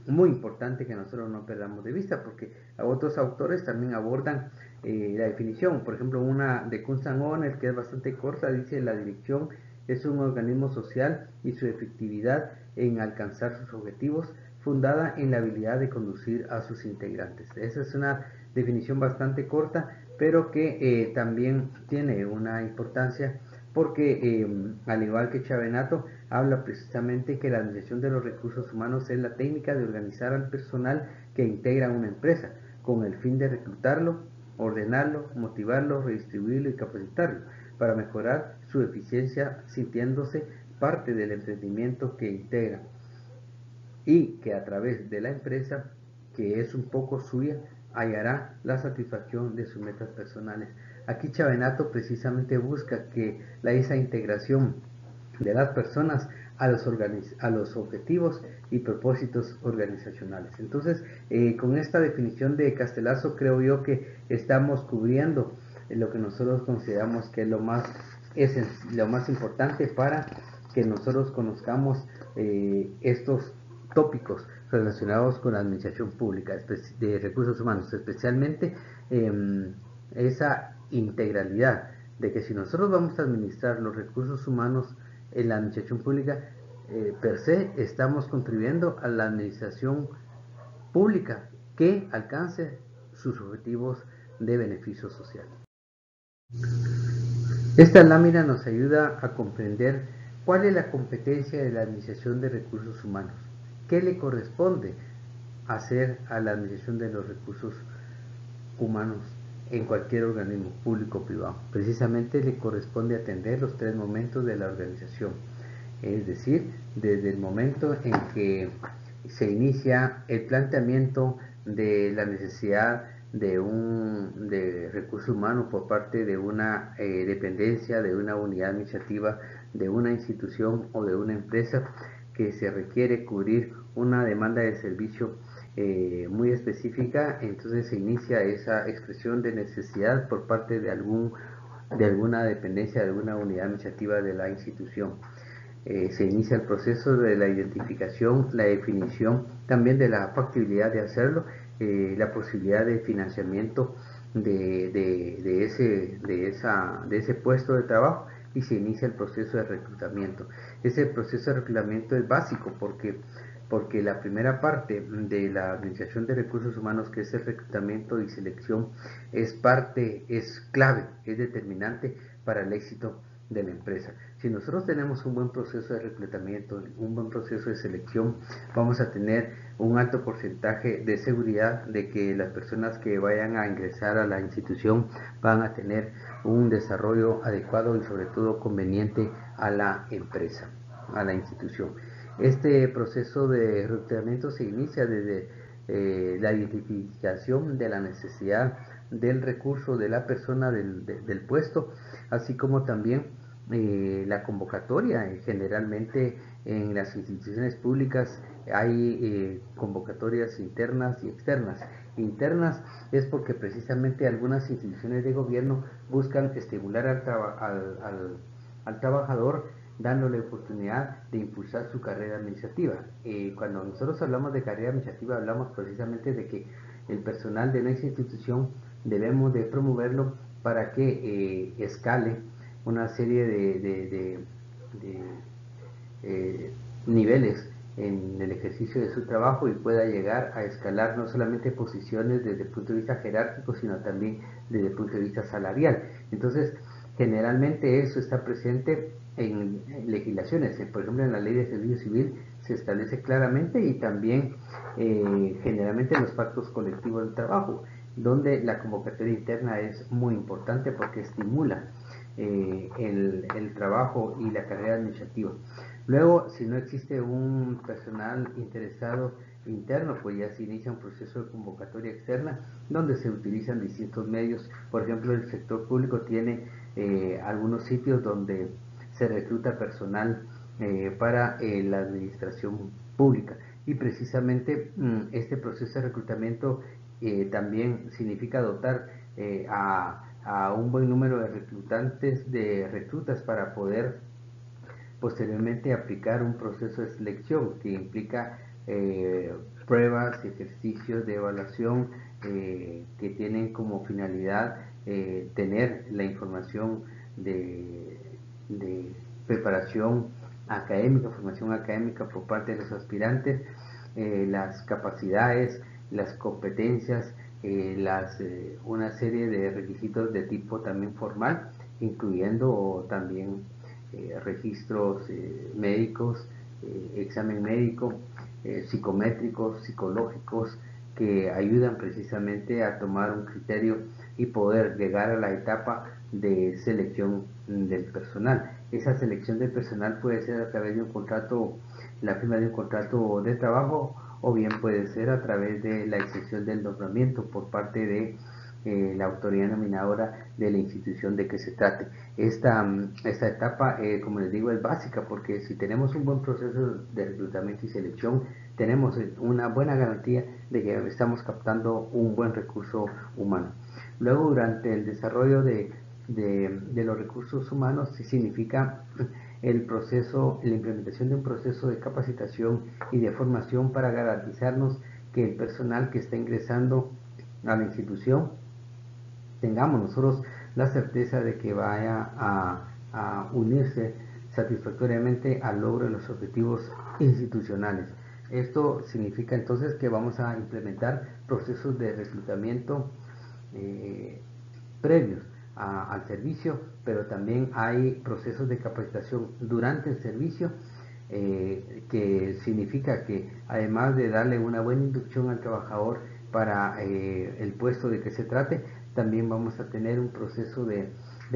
muy importante que nosotros no perdamos de vista, porque otros autores también abordan la definición. Por ejemplo, una de Kuhn Sanones, que es bastante corta, dice: la dirección es un organismo social y su efectividad en alcanzar sus objetivos fundada en la habilidad de conducir a sus integrantes. Esa es una definición bastante corta, pero que también tiene una importancia, porque al igual que Chavenato, habla precisamente que la administración de los recursos humanos es la técnica de organizar al personal que integra una empresa con el fin de reclutarlo, ordenarlo, motivarlo, redistribuirlo y capacitarlo para mejorar su eficiencia, sintiéndose parte del emprendimiento que integra, y que a través de la empresa, que es un poco suya, hallará la satisfacción de sus metas personales. Aquí Chavenato precisamente busca que esa integración de las personas a los objetivos y propósitos organizacionales. Entonces, con esta definición de Castelazo, creo yo que estamos cubriendo lo que nosotros consideramos que es lo más importante para que nosotros conozcamos estos tópicos relacionados con la administración pública de recursos humanos, especialmente esa integralidad de que si nosotros vamos a administrar los recursos humanos en la administración pública, per se estamos contribuyendo a la administración pública que alcance sus objetivos de beneficio social. Esta lámina nos ayuda a comprender cuál es la competencia de la administración de recursos humanos, qué le corresponde hacer a la administración de los recursos humanos en cualquier organismo público o privado. Precisamente le corresponde atender los tres momentos de la organización, es decir, desde el momento en que se inicia el planteamiento de la necesidad de recursos humanos por parte de una dependencia, de una unidad administrativa, de una institución o de una empresa que se requiere cubrir una demanda de servicio muy específica, entonces se inicia esa expresión de necesidad por parte de alguna dependencia, de alguna unidad administrativa de la institución. Se inicia el proceso de la identificación, la definición también de la factibilidad de hacerlo, la posibilidad de financiamiento de ese puesto de trabajo, y se inicia el proceso de reclutamiento. Ese proceso de reclutamiento es básico porque la primera parte de la Administración de Recursos Humanos, que es el reclutamiento y selección, es clave, es determinante para el éxito de la empresa. Si nosotros tenemos un buen proceso de reclutamiento, un buen proceso de selección, vamos a tener un alto porcentaje de seguridad de que las personas que vayan a ingresar a la institución van a tener un desarrollo adecuado y sobre todo conveniente a la empresa, a la institución. Este proceso de reclutamiento se inicia desde la identificación de la necesidad del recurso de la persona del puesto, así como también la convocatoria. Generalmente en las instituciones públicas hay convocatorias internas y externas. Internas es porque precisamente algunas instituciones de gobierno buscan estimular al trabajador, dándole oportunidad de impulsar su carrera administrativa. Cuando nosotros hablamos de carrera administrativa, hablamos precisamente de que el personal de nuestra institución debemos de promoverlo para que escale una serie de niveles en el ejercicio de su trabajo y pueda llegar a escalar no solamente posiciones desde el punto de vista jerárquico, sino también desde el punto de vista salarial. Entonces, generalmente eso está presente en legislaciones. Por ejemplo, en la Ley de Servicio Civil se establece claramente, y también generalmente en los pactos colectivos del trabajo, donde la convocatoria interna es muy importante porque estimula el trabajo y la carrera administrativa. Luego, si no existe un personal interesado interno, pues ya se inicia un proceso de convocatoria externa donde se utilizan distintos medios. Por ejemplo, el sector público tiene algunos sitios donde se recluta personal para la administración pública, y precisamente este proceso de reclutamiento también significa dotar a un buen número de reclutas para poder posteriormente aplicar un proceso de selección que implica pruebas y ejercicios de evaluación que tienen como finalidad tener la información de preparación académica, formación académica por parte de los aspirantes, las capacidades, las competencias, una serie de requisitos de tipo también formal, incluyendo también registros médicos, examen médico, psicométricos, psicológicos, que ayudan precisamente a tomar un criterio y poder llegar a la etapa de selección del personal. Esa selección del personal puede ser a través de un contrato, la firma de un contrato de trabajo, o bien puede ser a través de la excepción del nombramiento por parte de la autoridad nominadora de la institución de que se trate. Esta etapa, como les digo, es básica, porque si tenemos un buen proceso de reclutamiento y selección, tenemos una buena garantía de que estamos captando un buen recurso humano. Luego, durante el desarrollo de los recursos humanos, significa el proceso, la implementación de un proceso de capacitación y de formación para garantizarnos que el personal que está ingresando a la institución tengamos nosotros la certeza de que vaya a unirse satisfactoriamente al logro de los objetivos institucionales. Esto significa entonces que vamos a implementar procesos de reclutamiento previos al servicio, pero también hay procesos de capacitación durante el servicio, que significa que además de darle una buena inducción al trabajador para el puesto de que se trate, también vamos a tener un proceso de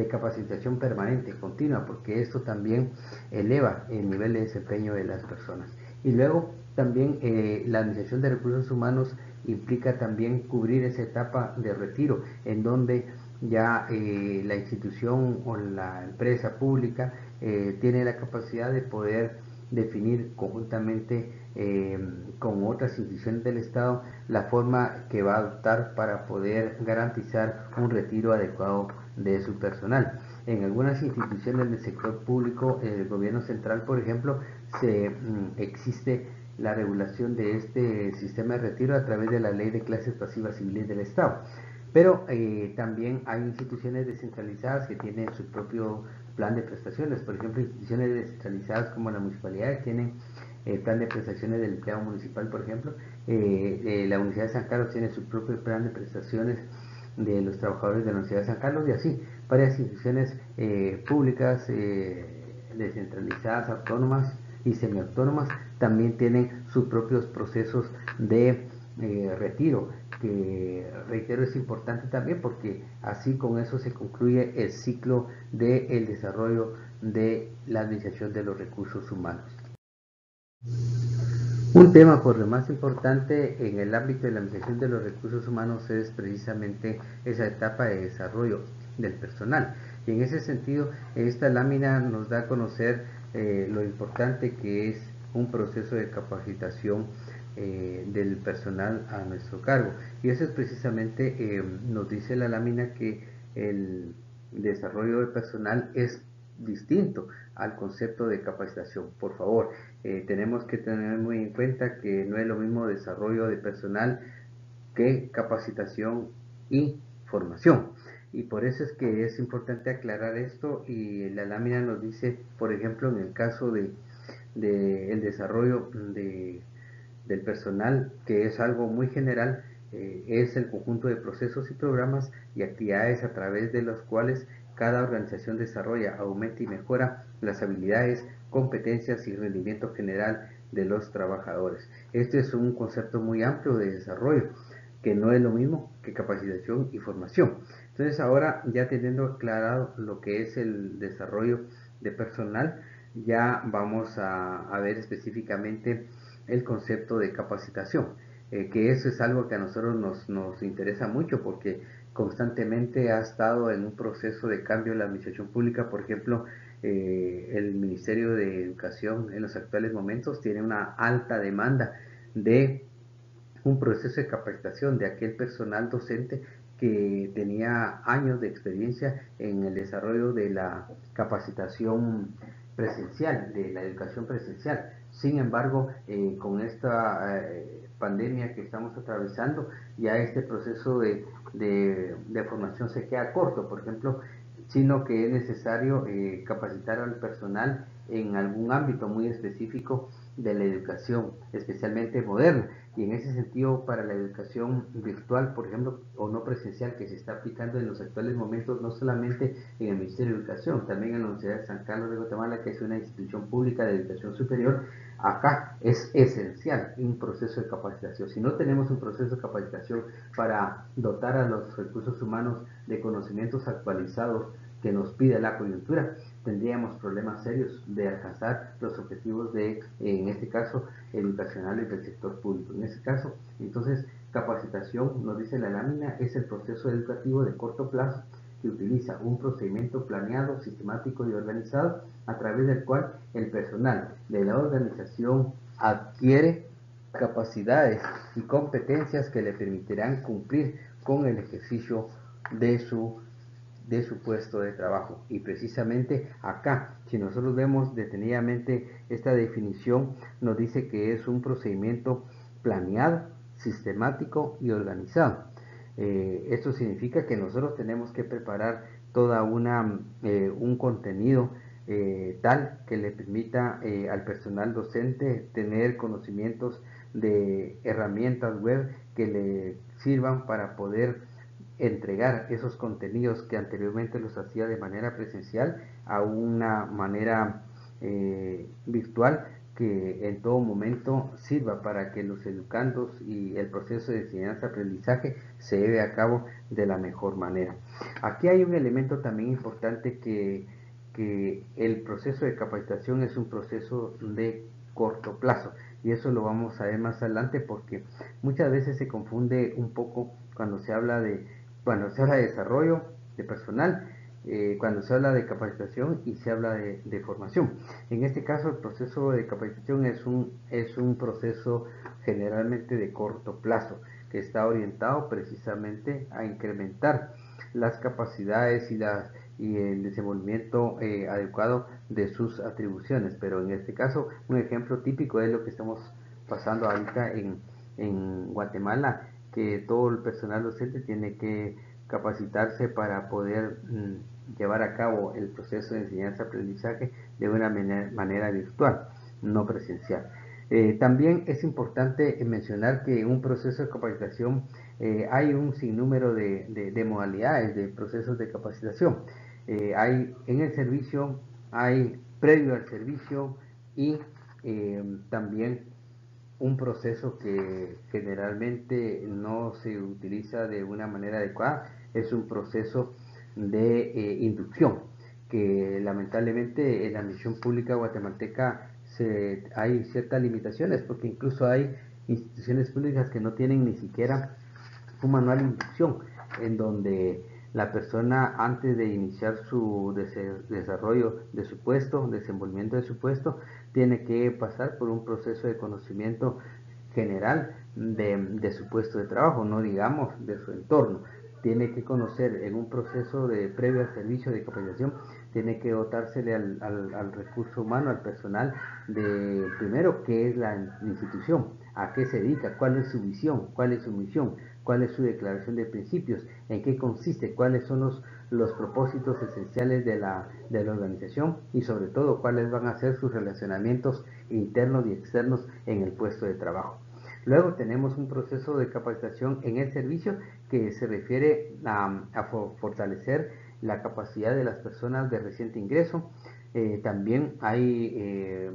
capacitación permanente, continua, porque esto también eleva el nivel de desempeño de las personas. Y luego también la Administración de Recursos Humanos implica también cubrir esa etapa de retiro, en donde ya la institución o la empresa pública tiene la capacidad de poder definir conjuntamente con otras instituciones del Estado la forma que va a adoptar para poder garantizar un retiro adecuado de su personal. En algunas instituciones del sector público, el gobierno central, por ejemplo, existe la regulación de este sistema de retiro a través de la Ley de Clases Pasivas Civiles del Estado. Pero también hay instituciones descentralizadas que tienen su propio plan de prestaciones. Por ejemplo, instituciones descentralizadas como la municipalidad tienen el plan de prestaciones del empleado municipal, por ejemplo. La Universidad de San Carlos tiene su propio plan de prestaciones de los trabajadores de la Universidad de San Carlos, y así varias instituciones públicas descentralizadas, autónomas y semiautónomas también tienen sus propios procesos de retiro, que reitero es importante también porque así con eso se concluye el ciclo del desarrollo de la administración de los recursos humanos. Un tema por demás importante en el ámbito de la administración de los recursos humanos es precisamente esa etapa de desarrollo del personal, y en ese sentido esta lámina nos da a conocer lo importante que es un proceso de capacitación del personal a nuestro cargo, y eso es precisamente, nos dice la lámina que el desarrollo del personal es distinto al concepto de capacitación. Por favor, tenemos que tener muy en cuenta que no es lo mismo desarrollo de personal que capacitación y formación, y por eso es que es importante aclarar esto. Y la lámina nos dice, por ejemplo, en el caso de el desarrollo del personal, que es algo muy general, es el conjunto de procesos y programas y actividades a través de los cuales cada organización desarrolla, aumenta y mejora las habilidades, competencias y rendimiento general de los trabajadores. Este es un concepto muy amplio de desarrollo, que no es lo mismo que capacitación y formación. Entonces, ahora ya teniendo aclarado lo que es el desarrollo de personal, ya vamos a ver específicamente el concepto de capacitación, que eso es algo que a nosotros nos interesa mucho porque constantemente ha estado en un proceso de cambio en la administración pública. Por ejemplo, el Ministerio de Educación en los actuales momentos tiene una alta demanda de un proceso de capacitación de aquel personal docente que tenía años de experiencia en el desarrollo de la capacitación presencial, de la educación presencial. Sin embargo, con esta pandemia que estamos atravesando, ya este proceso de formación se queda corto, por ejemplo, sino que es necesario capacitar al personal en algún ámbito muy específico de la educación, especialmente moderna. Y en ese sentido, para la educación virtual, por ejemplo, o no presencial, que se está aplicando en los actuales momentos, no solamente en el Ministerio de Educación, también en la Universidad de San Carlos de Guatemala, que es una institución pública de educación superior, acá es esencial un proceso de capacitación. Si no tenemos un proceso de capacitación para dotar a los recursos humanos de conocimientos actualizados que nos pide la coyuntura, tendríamos problemas serios de alcanzar los objetivos de, en este caso, educacionales del sector público. En este caso, entonces, capacitación, nos dice la lámina, es el proceso educativo de corto plazo que utiliza un procedimiento planeado, sistemático y organizado, a través del cual el personal de la organización adquiere capacidades y competencias que le permitirán cumplir con el ejercicio de su puesto de trabajo. Y precisamente acá, si nosotros vemos detenidamente esta definición, nos dice que es un procedimiento planeado, sistemático y organizado. Esto significa que nosotros tenemos que preparar toda un contenido tal que le permita al personal docente tener conocimientos de herramientas web que le sirvan para poder entregar esos contenidos que anteriormente los hacía de manera presencial a una manera virtual, que en todo momento sirva para que los educandos y el proceso de enseñanza-aprendizaje se lleve a cabo de la mejor manera. Aquí hay un elemento también importante, que el proceso de capacitación es un proceso de corto plazo, y eso lo vamos a ver más adelante porque muchas veces se confunde un poco cuando se habla de desarrollo de personal. cuando se habla de capacitación y se habla de formación. En este caso, el proceso de capacitación es un proceso generalmente de corto plazo, que está orientado precisamente a incrementar las capacidades y el desenvolvimiento adecuado de sus atribuciones. Pero en este caso, un ejemplo típico es lo que estamos pasando ahorita en Guatemala, que todo el personal docente tiene que capacitarse para poder llevar a cabo el proceso de enseñanza-aprendizaje de una manera virtual, no presencial. También es importante mencionar que en un proceso de capacitación hay un sinnúmero de modalidades de procesos de capacitación. Hay en el servicio, hay previo al servicio y también un proceso que generalmente no se utiliza de una manera adecuada, es un proceso de inducción, que lamentablemente en la misión pública guatemalteca hay ciertas limitaciones, porque incluso hay instituciones públicas que no tienen ni siquiera un manual de inducción, en donde la persona, antes de iniciar su desarrollo de su puesto, desenvolvimiento de su puesto, tiene que pasar por un proceso de conocimiento general de su puesto de trabajo, no digamos de su entorno. Tiene que conocer en un proceso de previo al servicio de capacitación, tiene que dotársele al recurso humano, al personal, de primero qué es la institución, a qué se dedica, cuál es su visión, cuál es su misión, cuál es su declaración de principios, en qué consiste, cuáles son los propósitos esenciales de la organización y sobre todo cuáles van a ser sus relacionamientos internos y externos en el puesto de trabajo. Luego tenemos un proceso de capacitación en el servicio que se refiere a fortalecer la capacidad de las personas de reciente ingreso. También hay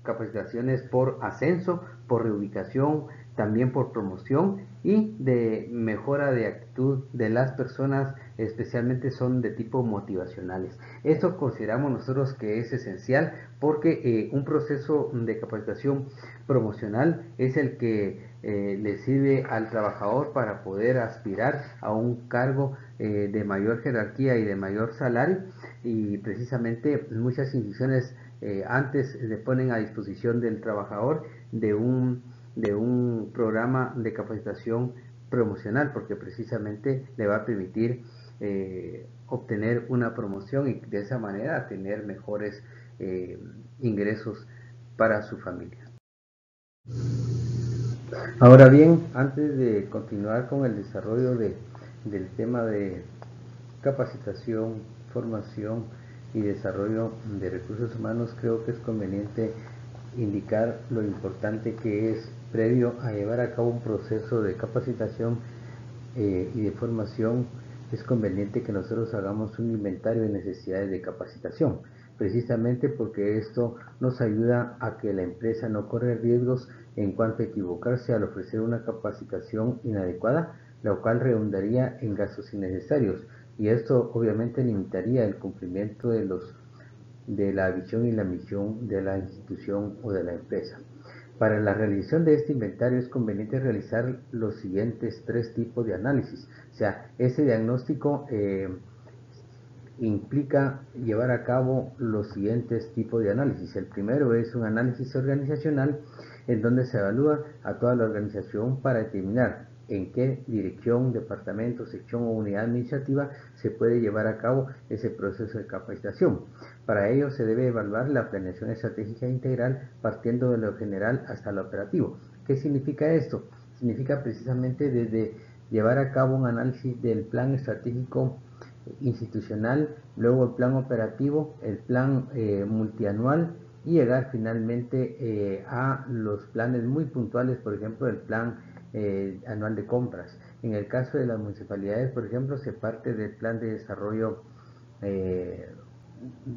capacitaciones por ascenso, por reubicación, también por promoción y de mejora de actitud de las personas, especialmente son de tipo motivacionales. Esto consideramos nosotros que es esencial porque un proceso de capacitación promocional es el que le sirve al trabajador para poder aspirar a un cargo de mayor jerarquía y de mayor salario, y precisamente muchas instituciones antes le ponen a disposición del trabajador de un programa de capacitación promocional, porque precisamente le va a permitir obtener una promoción y de esa manera tener mejores ingresos para su familia. Ahora bien, antes de continuar con el desarrollo del tema de capacitación, formación y desarrollo de recursos humanos, creo que es conveniente indicar lo importante que es, previo a llevar a cabo un proceso de capacitación y de formación, es conveniente que nosotros hagamos un inventario de necesidades de capacitación, precisamente porque esto nos ayuda a que la empresa no corra riesgos en cuanto a equivocarse al ofrecer una capacitación inadecuada, lo cual redundaría en gastos innecesarios, y esto obviamente limitaría el cumplimiento de la visión y la misión de la institución o de la empresa. Para la realización de este inventario es conveniente realizar los siguientes 3 tipos de análisis. O sea, ese diagnóstico implica llevar a cabo los siguientes tipos de análisis. El primero es un análisis organizacional, en donde se evalúa a toda la organización para determinar en qué dirección, departamento, sección o unidad administrativa se puede llevar a cabo ese proceso de capacitación. Para ello se debe evaluar la planeación estratégica integral, partiendo de lo general hasta lo operativo. ¿Qué significa esto? Significa precisamente desde llevar a cabo un análisis del plan estratégico institucional, luego el plan operativo, el plan multianual, y llegar finalmente a los planes muy puntuales, por ejemplo el plan anual de compras. En el caso de las municipalidades, por ejemplo, se parte del plan de desarrollo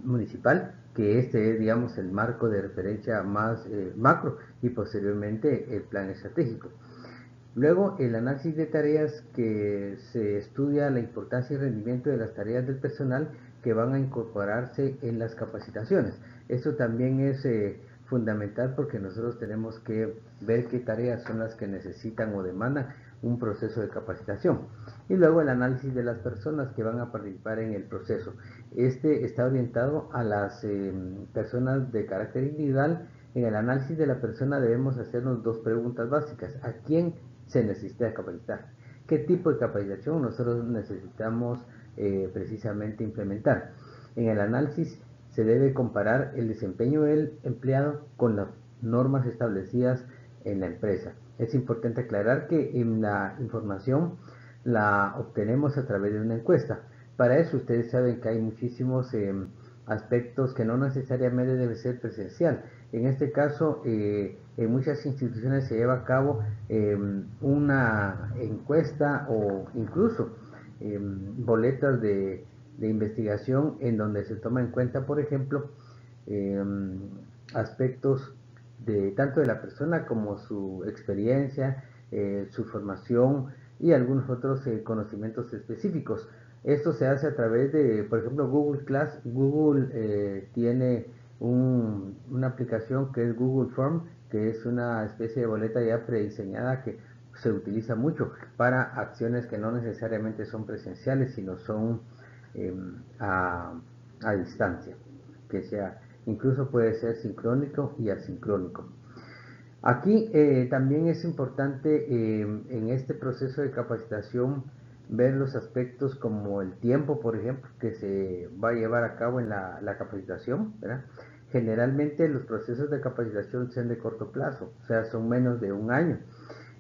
municipal, que este es, digamos, el marco de referencia más macro, y posteriormente el plan estratégico. Luego, el análisis de tareas, que se estudia la importancia y rendimiento de las tareas del personal que van a incorporarse en las capacitaciones. Esto también es fundamental, porque nosotros tenemos que ver qué tareas son las que necesitan o demandan un proceso de capacitación. Y luego el análisis de las personas que van a participar en el proceso. Este está orientado a las personas de carácter individual. En el análisis de la persona debemos hacernos dos preguntas básicas. ¿A quién se necesita capacitar? ¿Qué tipo de capacitación nosotros necesitamos precisamente implementar? En el análisis se debe comparar el desempeño del empleado con las normas establecidas en la empresa. Es importante aclarar que en la información la obtenemos a través de una encuesta. Para eso ustedes saben que hay muchísimos aspectos que no necesariamente debe ser presencial. En este caso, en muchas instituciones se lleva a cabo una encuesta o incluso boletas de investigación en donde se toma en cuenta, por ejemplo, aspectos de tanto de la persona como su experiencia, su formación y algunos otros conocimientos específicos. Esto se hace a través de, por ejemplo, Google Class. Google tiene una aplicación que es Google Form, que es una especie de boleta ya prediseñada que se utiliza mucho para acciones que no necesariamente son presenciales, sino son a distancia, que sea, incluso puede ser sincrónico y asincrónico. Aquí también es importante en este proceso de capacitación ver los aspectos como el tiempo, por ejemplo, que se va a llevar a cabo en la capacitación, ¿verdad? Generalmente los procesos de capacitación son de corto plazo, o sea, son menos de un año.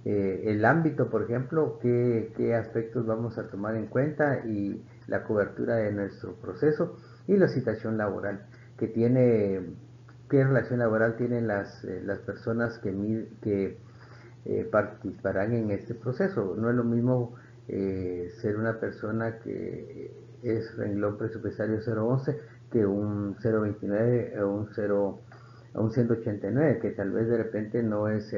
El ámbito, por ejemplo, qué aspectos vamos a tomar en cuenta y la cobertura de nuestro proceso y la situación laboral, que tiene, qué relación laboral tienen las personas que participarán en este proceso. No es lo mismo ser una persona que es renglón presupuestario 011 que un 029 o un 189, que tal vez de repente no es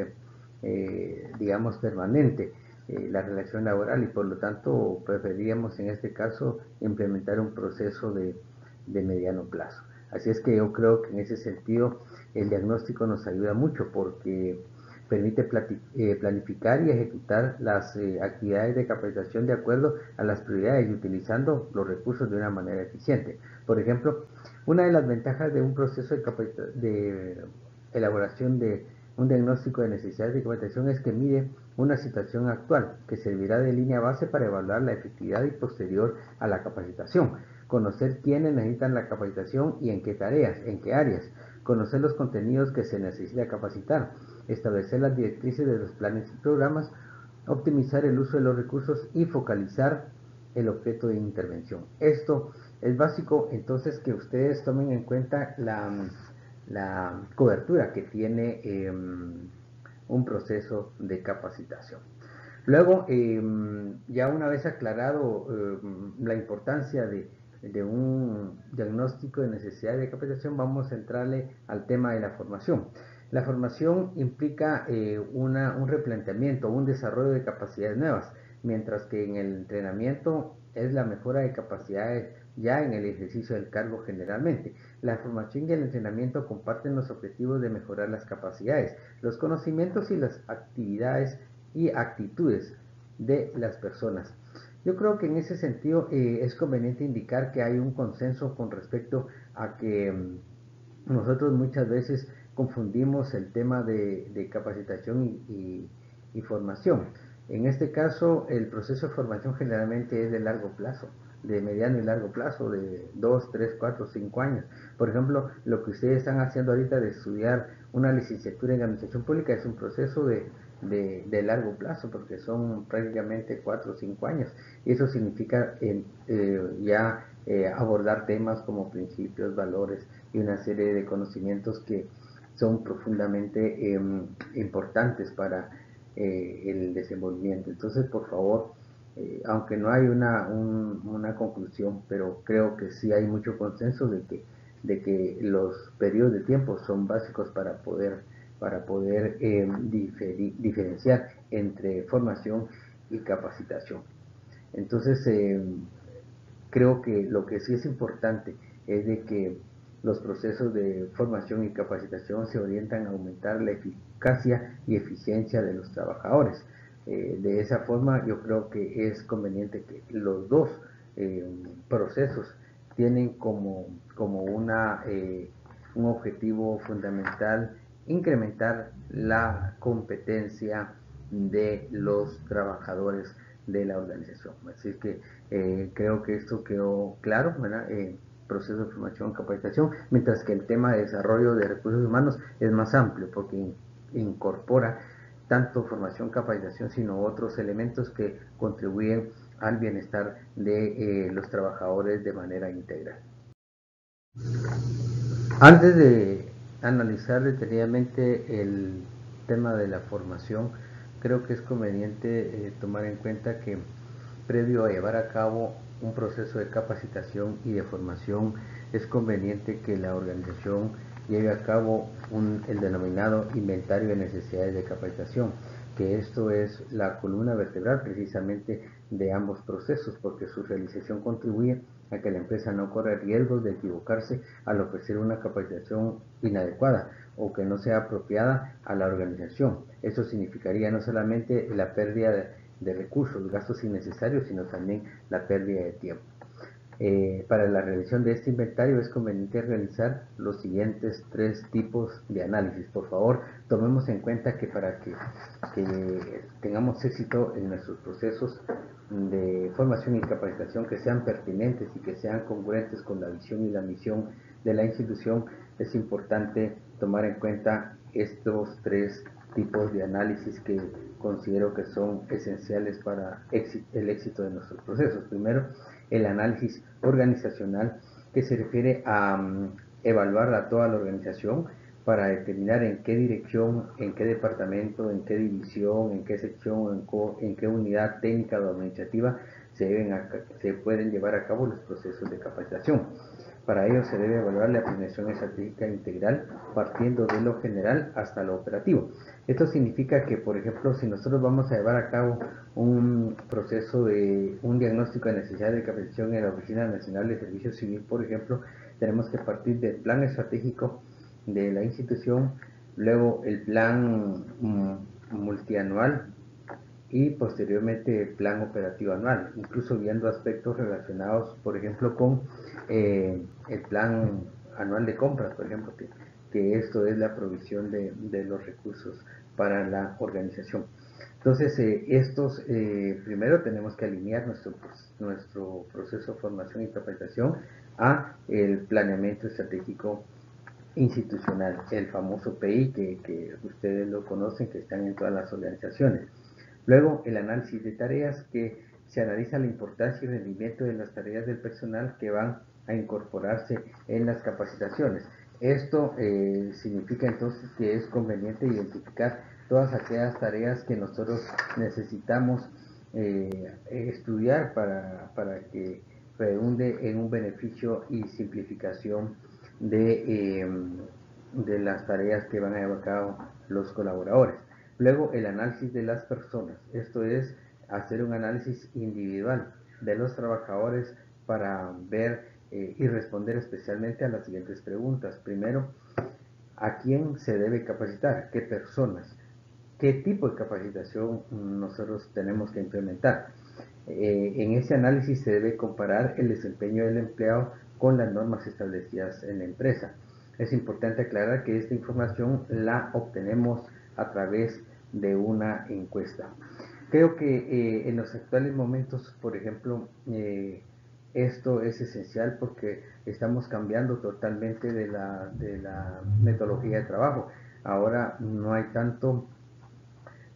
digamos permanente la relación laboral, y por lo tanto preferiríamos en este caso implementar un proceso de mediano plazo. Así es que yo creo que en ese sentido el diagnóstico nos ayuda mucho porque permite planificar y ejecutar las actividades de capacitación de acuerdo a las prioridades y utilizando los recursos de una manera eficiente. Por ejemplo, una de las ventajas de un proceso de elaboración de un diagnóstico de necesidades de capacitación es que mide una situación actual que servirá de línea base para evaluar la efectividad y posterior a la capacitación. Conocer quiénes necesitan la capacitación y en qué tareas, en qué áreas. Conocer los contenidos que se necesita capacitar. Establecer las directrices de los planes y programas. Optimizar el uso de los recursos y focalizar el objeto de intervención. Esto es básico, entonces, que ustedes tomen en cuenta la cobertura que tiene un proceso de capacitación. Luego, ya una vez aclarado la importancia de un diagnóstico de necesidad de capacitación, vamos a entrarle al tema de la formación. La formación implica un replanteamiento, un desarrollo de capacidades nuevas, mientras que en el entrenamiento es la mejora de capacidades ya en el ejercicio del cargo generalmente. La formación y el entrenamiento comparten los objetivos de mejorar las capacidades, los conocimientos y las actividades y actitudes de las personas. Yo creo que en ese sentido es conveniente indicar que hay un consenso con respecto a que nosotros muchas veces confundimos el tema de capacitación y formación. En este caso, el proceso de formación generalmente es de largo plazo, de mediano y largo plazo, de 2, 3, 4, 5 años. Por ejemplo, lo que ustedes están haciendo ahorita de estudiar una licenciatura en administración pública es un proceso de largo plazo, porque son prácticamente 4 o 5 años. Y eso significa ya abordar temas como principios, valores y una serie de conocimientos que son profundamente importantes para el desenvolvimiento. Entonces, por favor, aunque no hay una conclusión, pero creo que sí hay mucho consenso de que los periodos de tiempo son básicos para poder diferenciar entre formación y capacitación. Entonces, creo que lo que sí es importante es de que los procesos de formación y capacitación se orientan a aumentar la eficacia y eficiencia de los trabajadores, De esa forma yo creo que es conveniente que los dos procesos tienen como un objetivo fundamental incrementar la competencia de los trabajadores de la organización. Así que creo que esto quedó claro, ¿verdad? Proceso de formación y capacitación, mientras que el tema de desarrollo de recursos humanos es más amplio porque incorpora tanto formación, capacitación, sino otros elementos que contribuyen al bienestar de los trabajadores de manera integral. Antes de analizar detenidamente el tema de la formación, creo que es conveniente tomar en cuenta que previo a llevar a cabo un proceso de capacitación y de formación, es conveniente que la organización lleve a cabo el denominado inventario de necesidades de capacitación, que esto es la columna vertebral precisamente de ambos procesos, porque su realización contribuye a que la empresa no corra riesgos de equivocarse al ofrecer una capacitación inadecuada o que no sea apropiada a la organización. Eso significaría no solamente la pérdida de recursos, gastos innecesarios, sino también la pérdida de tiempo. Para la realización de este inventario es conveniente realizar los siguientes 3 tipos de análisis. Por favor, tomemos en cuenta que para que tengamos éxito en nuestros procesos de formación y capacitación, que sean pertinentes y que sean congruentes con la visión y la misión de la institución, es importante tomar en cuenta estos 3 tipos de análisis que considero que son esenciales para el éxito de nuestros procesos. Primero, el análisis organizacional, que se refiere a evaluar a toda la organización para determinar en qué dirección, en qué departamento, en qué división, en qué sección, en qué unidad técnica o administrativa se pueden llevar a cabo los procesos de capacitación. Para ello se debe evaluar la planeación estratégica integral partiendo de lo general hasta lo operativo. Esto significa que, por ejemplo, si nosotros vamos a llevar a cabo un proceso de un diagnóstico de necesidad de capacitación en la Oficina Nacional de Servicio Civil, por ejemplo, tenemos que partir del plan estratégico de la institución, luego el plan multianual y posteriormente el plan operativo anual, incluso viendo aspectos relacionados, por ejemplo, con el plan anual de compras, por ejemplo, que esto es la provisión de los recursos para la organización. Entonces, primero tenemos que alinear nuestro proceso de formación y capacitación a el planeamiento estratégico institucional, el famoso PI que ustedes lo conocen, que están en todas las organizaciones. Luego, el análisis de tareas, que se analiza la importancia y rendimiento de las tareas del personal que van a incorporarse en las capacitaciones. Esto significa entonces que es conveniente identificar todas aquellas tareas que nosotros necesitamos estudiar para que redunde en un beneficio y simplificación de las tareas que van a llevar a cabo los colaboradores. Luego, el análisis de las personas, esto es hacer un análisis individual de los trabajadores para ver y responder especialmente a las siguientes preguntas. Primero, ¿a quién se debe capacitar? ¿Qué personas? ¿Qué tipo de capacitación nosotros tenemos que implementar? En ese análisis se debe comparar el desempeño del empleado con las normas establecidas en la empresa. Es importante aclarar que esta información la obtenemos a través de una encuesta. Creo que en los actuales momentos, por ejemplo, esto es esencial porque estamos cambiando totalmente de la metodología de trabajo. Ahora no hay tanto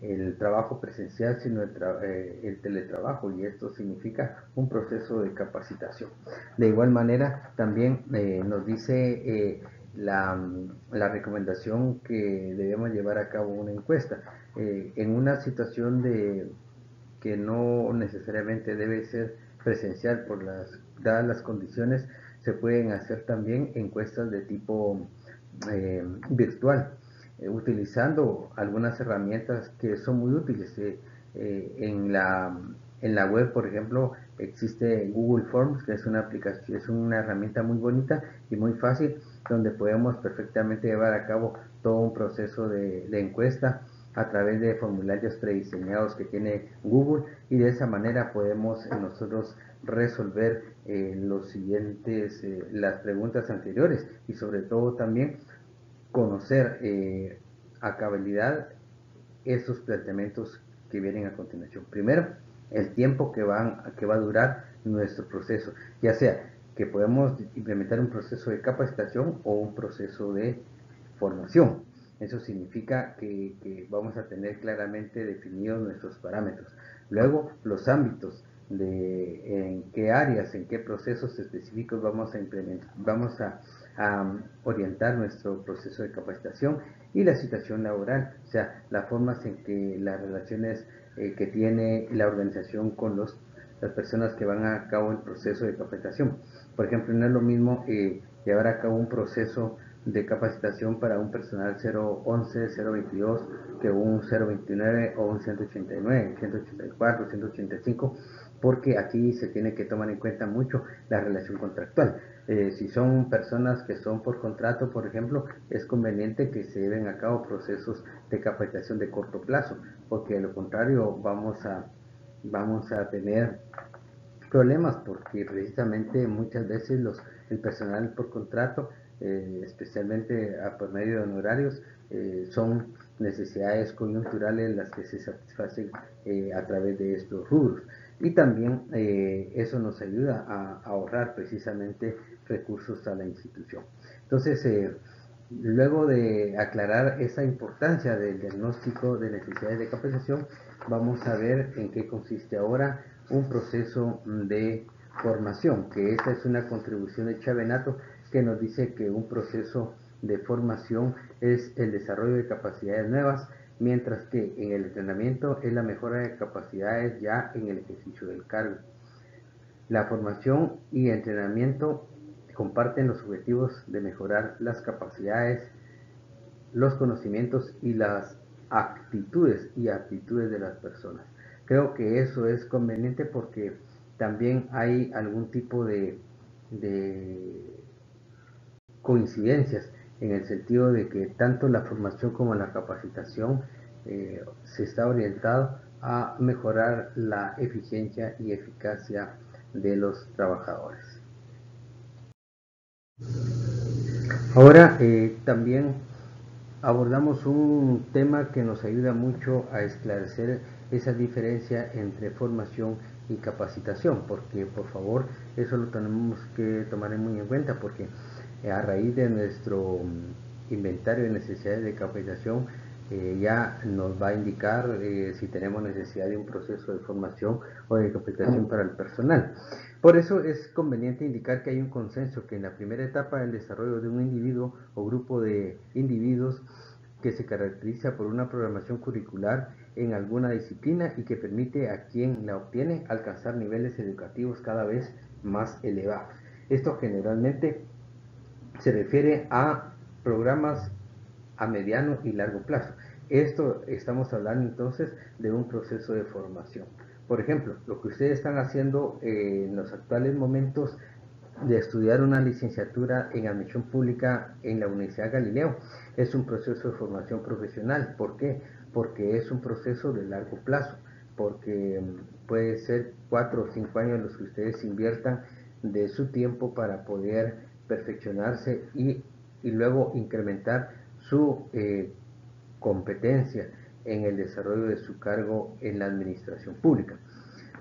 el trabajo presencial, sino el teletrabajo, y esto significa un proceso de capacitación. De igual manera, también nos dice la recomendación que debemos llevar a cabo una encuesta. En una situación que no necesariamente debe ser presencial dadas las condiciones, se pueden hacer también encuestas de tipo virtual, utilizando algunas herramientas que son muy útiles. En la web, por ejemplo, existe Google Forms, que es una aplicación, es una herramienta muy bonita y muy fácil, donde podemos perfectamente llevar a cabo todo un proceso de encuesta a través de formularios prediseñados que tiene Google, y de esa manera podemos nosotros resolver los siguientes, las preguntas anteriores, y sobre todo también conocer a cabalidad estos planteamientos que vienen a continuación. Primero, el tiempo que va a durar nuestro proceso, ya sea que podemos implementar un proceso de capacitación o un proceso de formación. Eso significa que vamos a tener claramente definidos nuestros parámetros. Luego, los ámbitos de en qué áreas, en qué procesos específicos vamos a implementar, vamos a orientar nuestro proceso de capacitación, y la situación laboral, o sea, las formas en que las relaciones que tiene la organización con las personas que van a cabo el proceso de capacitación. Por ejemplo, no es lo mismo llevar a cabo un proceso de capacitación para un personal 011, 022 que un 029 o un 189, 184, 185, porque aquí se tiene que tomar en cuenta mucho la relación contractual. Si son personas que son por contrato, por ejemplo, es conveniente que se lleven a cabo procesos de capacitación de corto plazo, porque de lo contrario vamos a tener problemas, porque precisamente muchas veces el personal por contrato, especialmente por medio de honorarios, son necesidades coyunturales las que se satisfacen a través de estos rubros, y también eso nos ayuda a ahorrar precisamente recursos a la institución. Entonces, luego de aclarar esa importancia del diagnóstico de necesidades de capacitación, vamos a ver en qué consiste ahora un proceso de formación, que esta es una contribución de Chavenato, que nos dice que un proceso de formación es el desarrollo de capacidades nuevas, mientras que en el entrenamiento es la mejora de capacidades ya en el ejercicio del cargo. La formación y entrenamiento comparten los objetivos de mejorar las capacidades, los conocimientos y las actitudes y aptitudes de las personas. Creo que eso es conveniente porque también hay algún tipo de coincidencias, en el sentido de que tanto la formación como la capacitación se está orientado a mejorar la eficiencia y eficacia de los trabajadores. Ahora también abordamos un tema que nos ayuda mucho a esclarecer esa diferencia entre formación y capacitación, porque por favor eso lo tenemos que tomar muy en cuenta, porque a raíz de nuestro inventario de necesidades de capacitación ya nos va a indicar si tenemos necesidad de un proceso de formación o de capacitación para el personal. Por eso es conveniente indicar que hay un consenso que en la primera etapa del desarrollo de un individuo o grupo de individuos que se caracteriza por una programación curricular en alguna disciplina y que permite a quien la obtiene alcanzar niveles educativos cada vez más elevados. Esto generalmente se refiere a programas a mediano y largo plazo. Esto estamos hablando entonces de un proceso de formación. Por ejemplo, lo que ustedes están haciendo en los actuales momentos de estudiar una licenciatura en admisión pública en la Universidad Galileo es un proceso de formación profesional. ¿Por qué? Porque es un proceso de largo plazo, porque puede ser 4 o 5 años los que ustedes inviertan de su tiempo para poder perfeccionarse y luego incrementar su competencia en el desarrollo de su cargo en la administración pública.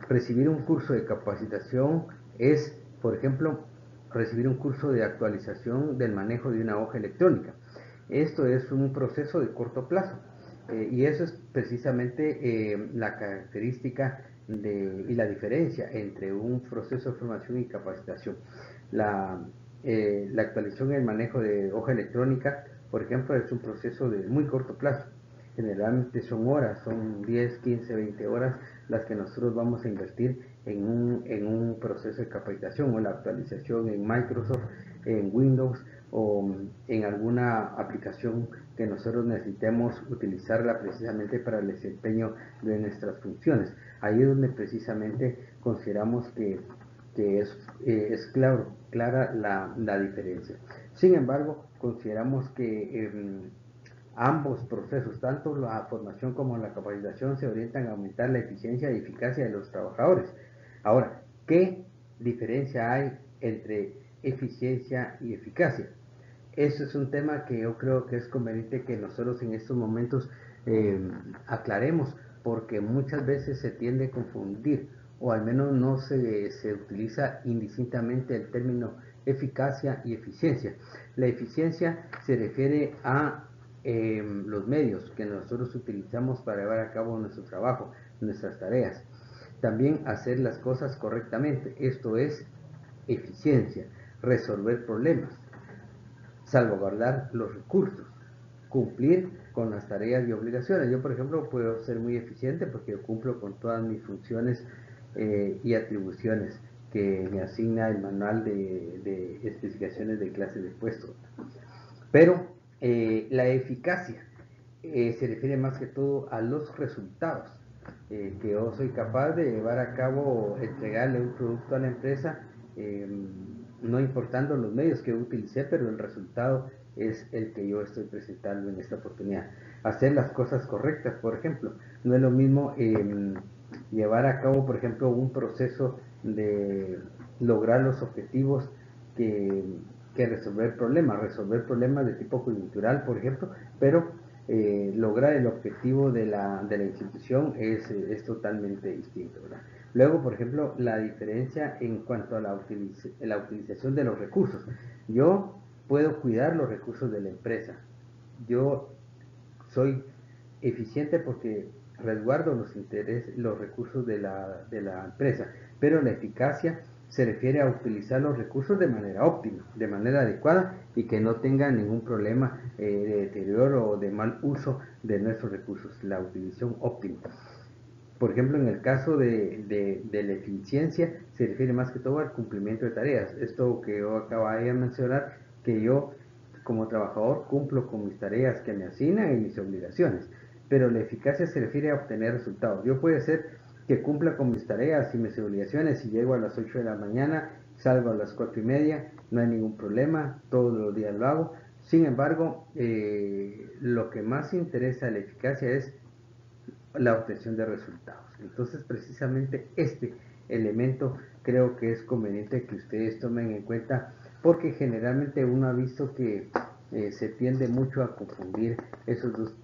Recibir un curso de capacitación es, por ejemplo, recibir un curso de actualización del manejo de una hoja electrónica. Esto es un proceso de corto plazo y eso es precisamente la característica y la diferencia entre un proceso de formación y capacitación. La actualización y el manejo de hoja electrónica, por ejemplo, es un proceso de muy corto plazo. Generalmente son horas, son 10, 15, 20 horas las que nosotros vamos a invertir en un proceso de capacitación o la actualización en Microsoft, en Windows o en alguna aplicación que nosotros necesitemos utilizarla precisamente para el desempeño de nuestras funciones. Ahí es donde precisamente consideramos que es clara la diferencia. Sin embargo, consideramos que Ambos procesos, tanto la formación como la capacitación, se orientan a aumentar la eficiencia y eficacia de los trabajadores. Ahora, ¿qué diferencia hay entre eficiencia y eficacia? Eso es un tema que yo creo que es conveniente que nosotros en estos momentos aclaremos, porque muchas veces se tiende a confundir, o al menos no se utiliza indistintamente el término eficacia y eficiencia. La eficiencia se refiere a los medios que nosotros utilizamos para llevar a cabo nuestro trabajo, nuestras tareas. También hacer las cosas correctamente, esto es eficiencia. Resolver problemas, salvaguardar los recursos, cumplir con las tareas y obligaciones. Yo, por ejemplo, puedo ser muy eficiente porque yo cumplo con todas mis funciones y atribuciones que me asigna el manual de especificaciones de clases de puesto. Pero la eficacia se refiere más que todo a los resultados que yo soy capaz de llevar a cabo, entregarle un producto a la empresa, no importando los medios que yo utilicé, pero el resultado es el que yo estoy presentando en esta oportunidad. Hacer las cosas correctas, por ejemplo, no es lo mismo llevar a cabo, por ejemplo, un proceso de lograr los objetivos que, que resolver problemas de tipo coyuntural, por ejemplo, pero lograr el objetivo de la institución es totalmente distinto, ¿verdad? Luego, por ejemplo, la diferencia en cuanto a la utilización de los recursos. Yo puedo cuidar los recursos de la empresa. Yo soy eficiente porque resguardo los recursos de la empresa, pero la eficacia se refiere a utilizar los recursos de manera óptima, de manera adecuada y que no tenga ningún problema de deterioro o de mal uso de nuestros recursos, la utilización óptima. Por ejemplo, en el caso de la eficiencia, se refiere más que todo al cumplimiento de tareas. Esto que yo acabo de mencionar, que yo como trabajador cumplo con mis tareas que me asignan y mis obligaciones. Pero la eficacia se refiere a obtener resultados. Yo puede ser que cumpla con mis tareas y mis obligaciones y llego a las 8 de la mañana, salgo a las 4:30, no hay ningún problema, todos los días lo hago. Sin embargo, lo que más interesa de la eficacia es la obtención de resultados. Entonces, precisamente este elemento creo que es conveniente que ustedes tomen en cuenta, porque generalmente uno ha visto que se tiende mucho a confundir esos dos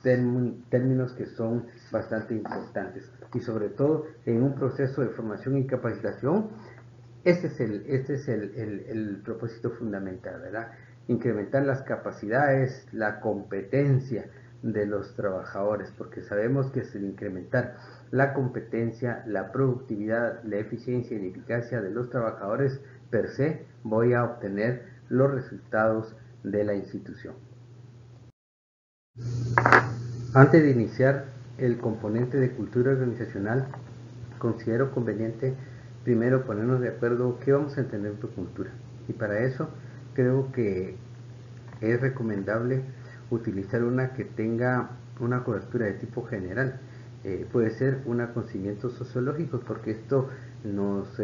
términos que son bastante importantes, y sobre todo en un proceso de formación y capacitación. Este es el propósito fundamental, ¿verdad? Incrementar las capacidades, la competencia de los trabajadores, porque sabemos que sin incrementar la competencia, la productividad, la eficiencia y la eficacia de los trabajadores per se, voy a obtener los resultados de la institución. Antes de iniciar el componente de cultura organizacional, considero conveniente primero ponernos de acuerdo qué vamos a entender por cultura. Y para eso creo que es recomendable utilizar una que tenga una cobertura de tipo general. Puede ser un conocimiento sociológico, porque esto nos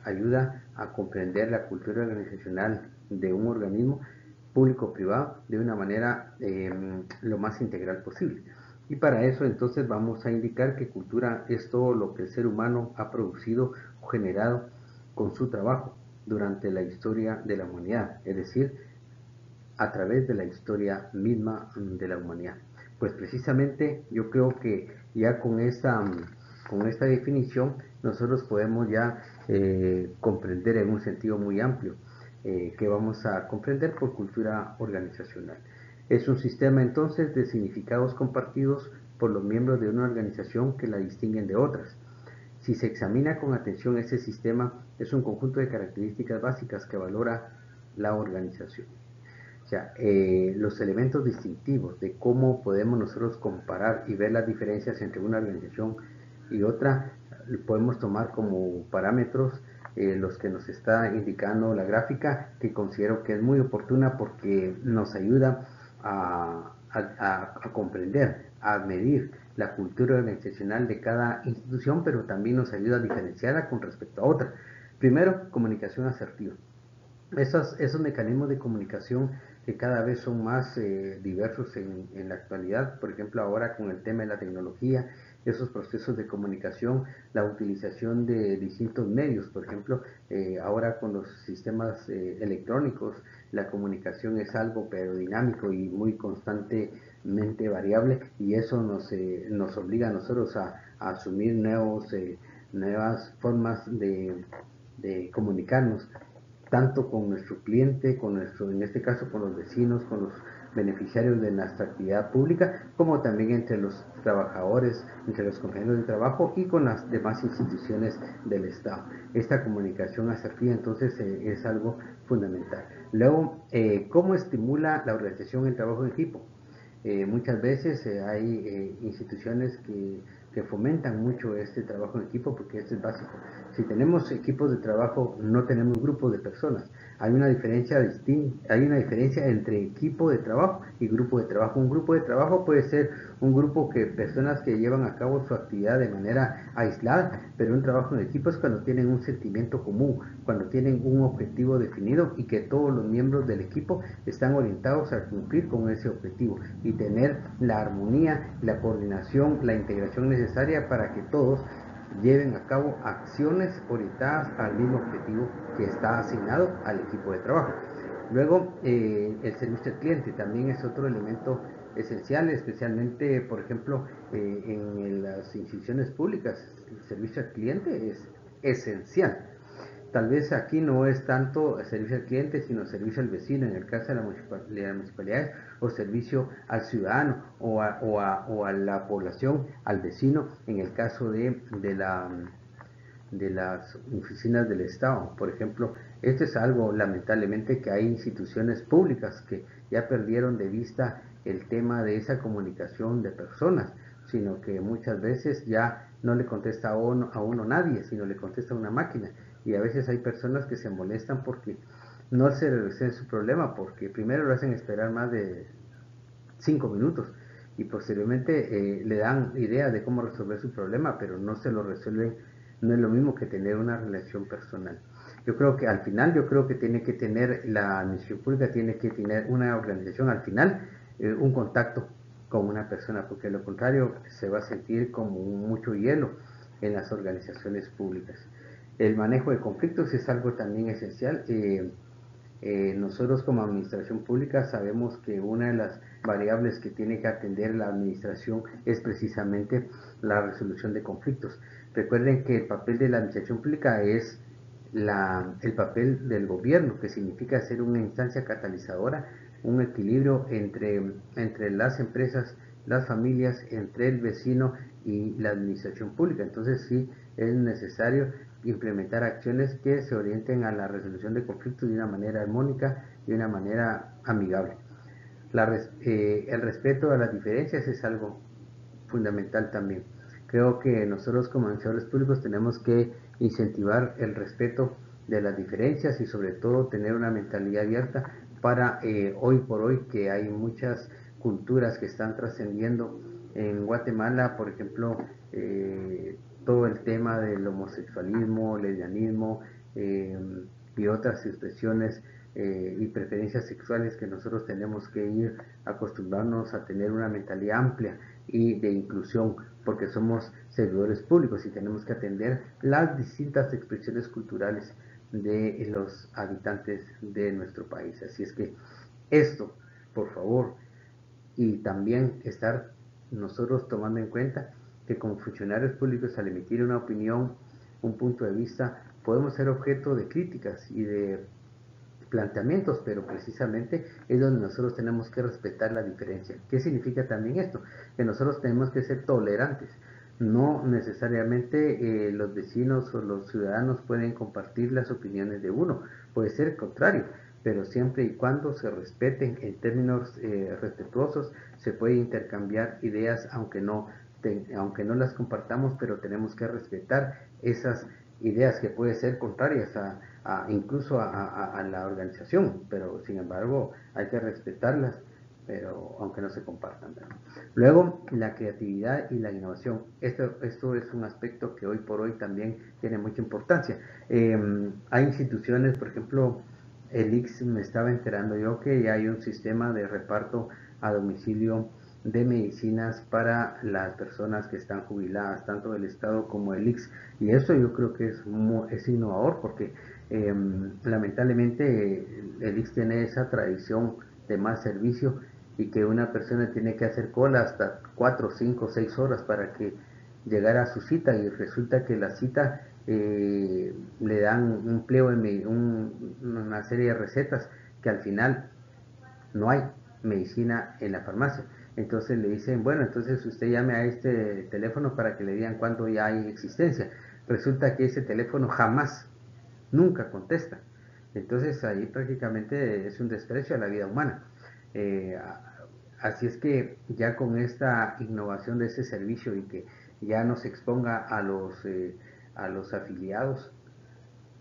ayuda a comprender la cultura organizacional de un organismo público o privado de una manera lo más integral posible. Y para eso entonces vamos a indicar que cultura es todo lo que el ser humano ha producido o generado con su trabajo durante la historia de la humanidad, es decir, a través de la historia misma de la humanidad. Pues precisamente yo creo que ya con esta definición nosotros podemos ya comprender en un sentido muy amplio que vamos a comprender por cultura organizacional. Es un sistema entonces de significados compartidos por los miembros de una organización que la distinguen de otras. Si se examina con atención ese sistema, es un conjunto de características básicas que valora la organización. O sea, los elementos distintivos de cómo podemos nosotros comparar y ver las diferencias entre una organización y otra, podemos tomar como parámetros los que nos está indicando la gráfica, que considero que es muy oportuna porque nos ayuda a comprender, a medir la cultura organizacional de cada institución, pero también nos ayuda a diferenciarla con respecto a otra. Primero, comunicación asertiva. Esos mecanismos de comunicación que cada vez son más diversos en la actualidad. Por ejemplo, ahora con el tema de la tecnología, esos procesos de comunicación, la utilización de distintos medios. Por ejemplo, ahora con los sistemas electrónicos, la comunicación es algo pero dinámico y muy constantemente variable, y eso nos obliga a nosotros a asumir nuevas formas de comunicarnos, tanto con nuestro cliente, en este caso con los vecinos, con los beneficiarios de nuestra actividad pública, como también entre los trabajadores, entre los compañeros de trabajo y con las demás instituciones del Estado. Esta comunicación asertiva entonces es algo fundamental. Luego, ¿cómo estimula la organización el trabajo en equipo? Muchas veces hay instituciones que fomentan mucho este trabajo en equipo, porque esto es básico. Si tenemos equipos de trabajo, no tenemos grupos de personas. Hay una diferencia entre equipo de trabajo y grupo de trabajo. Un grupo de trabajo puede ser un grupo de personas que llevan a cabo su actividad de manera aislada, pero un trabajo en equipo es cuando tienen un sentimiento común, cuando tienen un objetivo definido y que todos los miembros del equipo están orientados a cumplir con ese objetivo y tener la armonía, la coordinación, la integración necesaria para que todos lleven a cabo acciones orientadas al mismo objetivo que está asignado al equipo de trabajo. Luego, el servicio al cliente también es otro elemento esencial, especialmente, por ejemplo, en las instituciones públicas. El servicio al cliente es esencial. Tal vez aquí no es tanto servicio al cliente, sino servicio al vecino, en el caso de las municipalidades, o servicio al ciudadano o a la población, al vecino, en el caso de las oficinas del Estado. Por ejemplo, esto es algo lamentablemente que hay instituciones públicas que ya perdieron de vista el tema de esa comunicación de personas, sino que muchas veces ya no le contesta a uno nadie, sino le contesta una máquina. Y a veces hay personas que se molestan porque no se resuelve su problema, porque primero lo hacen esperar más de 5 minutos y posteriormente le dan idea de cómo resolver su problema, pero no se lo resuelven. No es lo mismo que tener una relación personal. Yo creo que al final, yo creo que tiene que tener la administración pública, tiene que tener una organización al final, un contacto con una persona, porque lo contrario se va a sentir como mucho hielo en las organizaciones públicas. El manejo de conflictos es algo también esencial. Nosotros como administración pública sabemos que una de las variables que tiene que atender la administración es precisamente la resolución de conflictos. Recuerden que el papel de la administración pública es el papel del gobierno, que significa ser una instancia catalizadora, un equilibrio entre las empresas, las familias, entre el vecino y la administración pública. Entonces sí es necesario implementar acciones que se orienten a la resolución de conflictos de una manera armónica y de una manera amigable. El respeto a las diferencias es algo fundamental también. Creo que nosotros como administradores públicos tenemos que incentivar el respeto de las diferencias y sobre todo tener una mentalidad abierta para hoy por hoy, que hay muchas culturas que están trascendiendo en Guatemala. Por ejemplo, todo el tema del homosexualismo, lesbianismo, y otras expresiones y preferencias sexuales, que nosotros tenemos que ir acostumbrarnos a tener una mentalidad amplia y de inclusión, porque somos servidores públicos y tenemos que atender las distintas expresiones culturales de los habitantes de nuestro país. Así es que esto, por favor, y también estar nosotros tomando en cuenta que como funcionarios públicos, al emitir una opinión, un punto de vista, podemos ser objeto de críticas y de planteamientos, pero precisamente es donde nosotros tenemos que respetar la diferencia. ¿Qué significa también esto? Que nosotros tenemos que ser tolerantes. No necesariamente los vecinos o los ciudadanos pueden compartir las opiniones de uno, puede ser el contrario, pero siempre y cuando se respeten en términos respetuosos, se puede intercambiar ideas, aunque no las compartamos, pero tenemos que respetar esas ideas que pueden ser contrarias incluso a la organización, pero sin embargo hay que respetarlas, pero aunque no se compartan, ¿verdad? Luego, la creatividad y la innovación. Esto es un aspecto que hoy por hoy también tiene mucha importancia. Hay instituciones, por ejemplo, el IX me estaba enterando yo que ya hay un sistema de reparto a domicilio de medicinas para las personas que están jubiladas, tanto del Estado como del IX. Y eso yo creo que es innovador porque lamentablemente el IX tiene esa tradición de más servicio y que una persona tiene que hacer cola hasta 4, 5, 6 horas para que llegara a su cita y resulta que la cita le dan un pliego de una serie de recetas que al final no hay medicina en la farmacia. Entonces le dicen, bueno, entonces usted llame a este teléfono para que le digan cuándo ya hay existencia. Resulta que ese teléfono jamás, nunca contesta. Entonces ahí prácticamente es un desprecio a la vida humana. Eh, Así es que ya con esta innovación de ese servicio y que ya nos exponga a los afiliados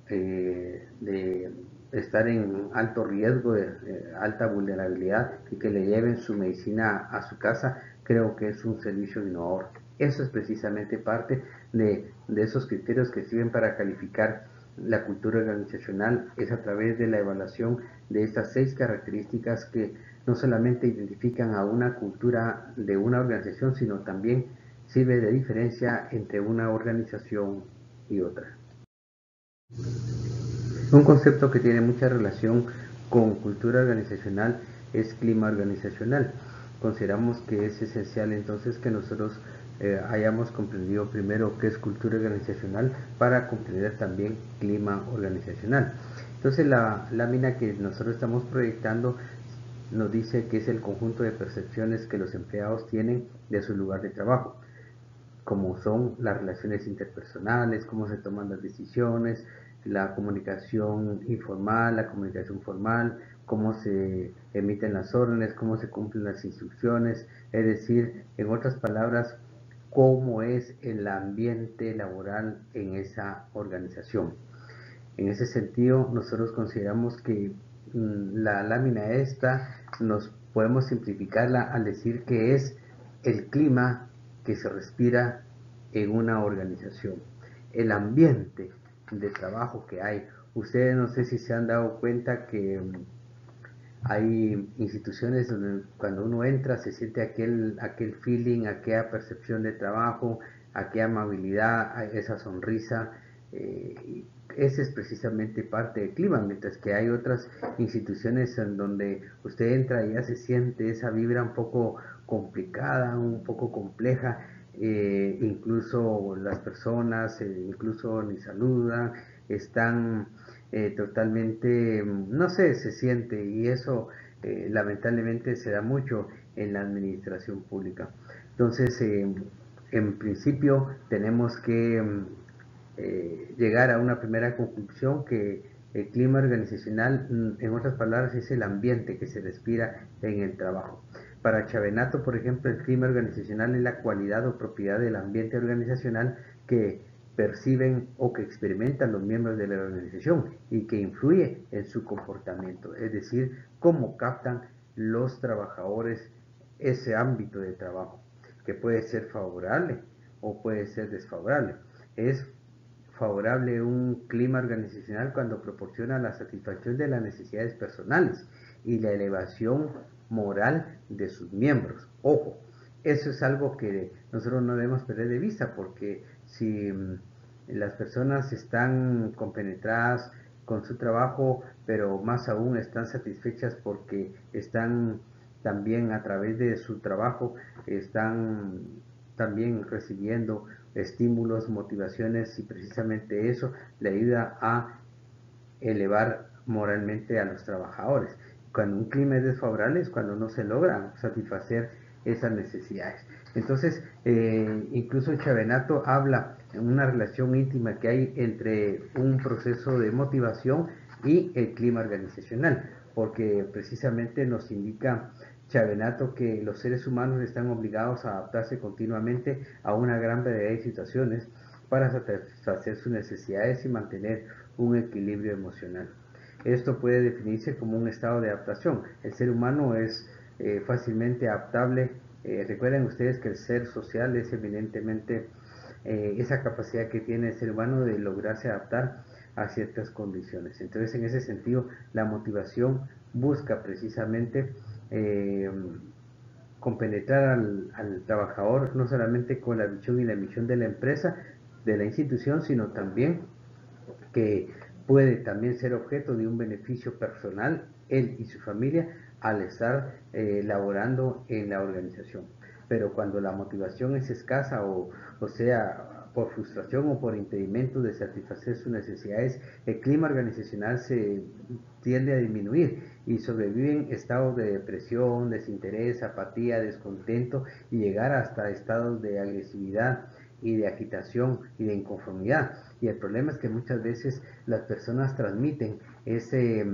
de estar en alto riesgo, de alta vulnerabilidad y que le lleven su medicina a su casa, creo que es un servicio innovador. Eso es precisamente parte de esos criterios que sirven para calificar la cultura organizacional, es a través de la evaluación de estas 6 características que no solamente identifican a una cultura de una organización, sino también sirve de diferencia entre una organización y otra. Un concepto que tiene mucha relación con cultura organizacional es clima organizacional. Consideramos que es esencial entonces que nosotros hayamos comprendido primero qué es cultura organizacional para comprender también clima organizacional. Entonces la lámina que nosotros estamos proyectando nos dice que es el conjunto de percepciones que los empleados tienen de su lugar de trabajo, como son las relaciones interpersonales, cómo se toman las decisiones, la comunicación informal, la comunicación formal, cómo se emiten las órdenes, cómo se cumplen las instrucciones, es decir, en otras palabras, cómo es el ambiente laboral en esa organización. En ese sentido, nosotros consideramos que la lámina esta nos podemos simplificarla al decir que es el clima que se respira en una organización, el ambiente de trabajo que hay. Ustedes no sé si se han dado cuenta que hay instituciones donde cuando uno entra se siente aquel feeling, aquella percepción de trabajo, aquella amabilidad, esa sonrisa. Ese es precisamente parte del clima, mientras que hay otras instituciones en donde usted entra y ya se siente esa vibra un poco complicada, un poco compleja, incluso las personas, incluso ni saludan, están totalmente, no sé, se siente y eso lamentablemente se da mucho en la administración pública. Entonces, en principio tenemos que llegar a una primera conclusión que el clima organizacional, en otras palabras, es el ambiente que se respira en el trabajo. Para Chavenato, por ejemplo, el clima organizacional es la cualidad o propiedad del ambiente organizacional que perciben o que experimentan los miembros de la organización y que influye en su comportamiento, es decir, cómo captan los trabajadores ese ámbito de trabajo, que puede ser favorable o puede ser desfavorable. Es favorable un clima organizacional cuando proporciona la satisfacción de las necesidades personales y la elevación moral de sus miembros. Ojo, eso es algo que nosotros no debemos perder de vista porque si las personas están compenetradas con su trabajo, pero más aún están satisfechas porque están también a través de su trabajo, están también recibiendo estímulos, motivaciones y precisamente eso le ayuda a elevar moralmente a los trabajadores. Cuando un clima es desfavorable es cuando no se logra satisfacer esas necesidades. Entonces, incluso Chavenato habla en una relación íntima que hay entre un proceso de motivación y el clima organizacional, porque precisamente nos indica Chavenato que los seres humanos están obligados a adaptarse continuamente a una gran variedad de situaciones para satisfacer sus necesidades y mantener un equilibrio emocional. Esto puede definirse como un estado de adaptación. El ser humano es fácilmente adaptable. Recuerden ustedes que el ser social es evidentemente esa capacidad que tiene el ser humano de lograrse adaptar a ciertas condiciones. Entonces, en ese sentido, la motivación busca precisamente compenetrar al trabajador no solamente con la visión y la misión de la empresa, de la institución, sino también que puede también ser objeto de un beneficio personal, él y su familia, al estar laborando en la organización. Pero cuando la motivación es escasa o sea, por frustración o por impedimento de satisfacer sus necesidades, el clima organizacional se tiende a disminuir y sobreviven estados de depresión, desinterés, apatía, descontento y llegar hasta estados de agresividad y de agitación y de inconformidad. Y el problema es que muchas veces las personas transmiten ese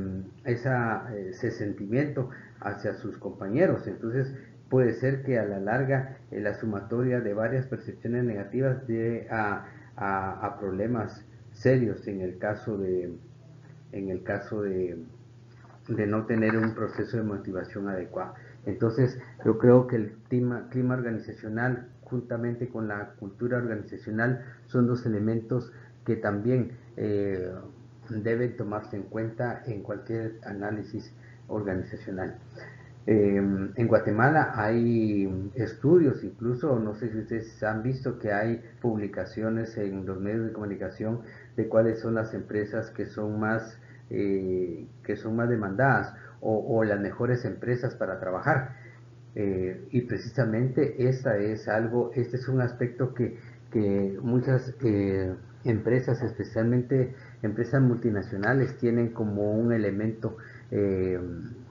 sentimiento hacia sus compañeros. Entonces puede ser que a la larga la sumatoria de varias percepciones negativas lleve a problemas serios en el caso de no tener un proceso de motivación adecuado. Entonces, yo creo que el clima organizacional, juntamente con la cultura organizacional, son dos elementos que también deben tomarse en cuenta en cualquier análisis organizacional. En Guatemala hay estudios, incluso no sé si ustedes han visto que hay publicaciones en los medios de comunicación de cuáles son las empresas que son más demandadas o las mejores empresas para trabajar. Y precisamente este es un aspecto que muchas empresas, especialmente empresas multinacionales, tienen como un elemento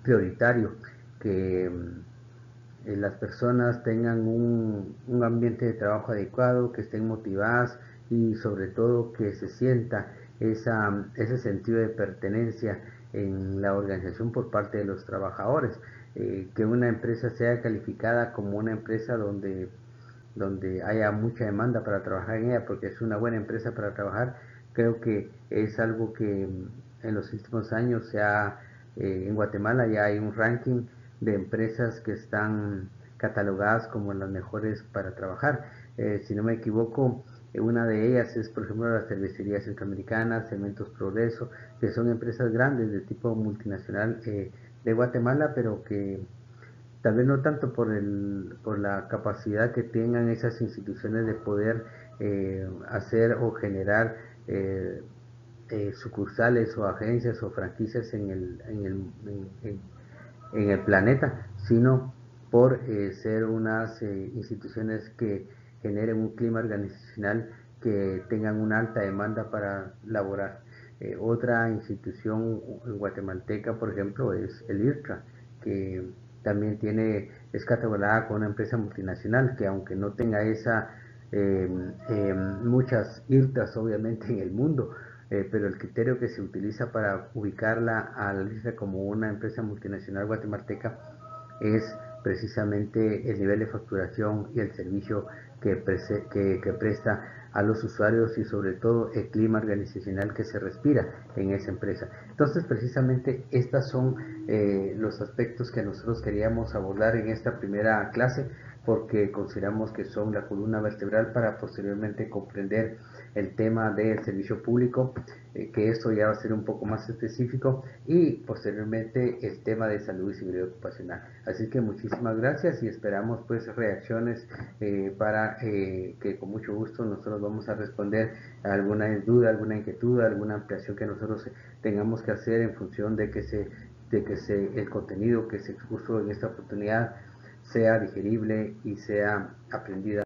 prioritario que las personas tengan un ambiente de trabajo adecuado, que estén motivadas y sobre todo que se sienta ese sentido de pertenencia en la organización por parte de los trabajadores. Que una empresa sea calificada como una empresa donde haya mucha demanda para trabajar en ella, porque es una buena empresa para trabajar, creo que es algo que en los últimos años en Guatemala ya hay un ranking de empresas que están catalogadas como las mejores para trabajar. Si no me equivoco, una de ellas es, por ejemplo, la cervecería centroamericana, Cementos Progreso, que son empresas grandes de tipo multinacional de Guatemala, pero que tal vez no tanto por la capacidad que tengan esas instituciones de poder hacer o generar sucursales o agencias o franquicias en el planeta, sino por ser unas instituciones que generen un clima organizacional que tengan una alta demanda para laborar. Otra institución guatemalteca, por ejemplo, es el IRTRA, que también es catalogada como una empresa multinacional, que aunque no tenga muchas IRTAs obviamente en el mundo, pero el criterio que se utiliza para ubicarla a la lista como una empresa multinacional guatemalteca es precisamente el nivel de facturación y el servicio que presta a los usuarios y sobre todo el clima organizacional que se respira en esa empresa. Entonces, precisamente estos son los aspectos que nosotros queríamos abordar en esta primera clase, porque consideramos que son la columna vertebral para posteriormente comprender el tema del servicio público, que esto ya va a ser un poco más específico, y posteriormente el tema de salud y seguridad ocupacional. Así que muchísimas gracias y esperamos pues reacciones para que con mucho gusto nosotros vamos a responder a alguna duda, alguna inquietud, alguna ampliación que nosotros tengamos que hacer en función de que el contenido que se expuso en esta oportunidad sea digerible y sea aprendida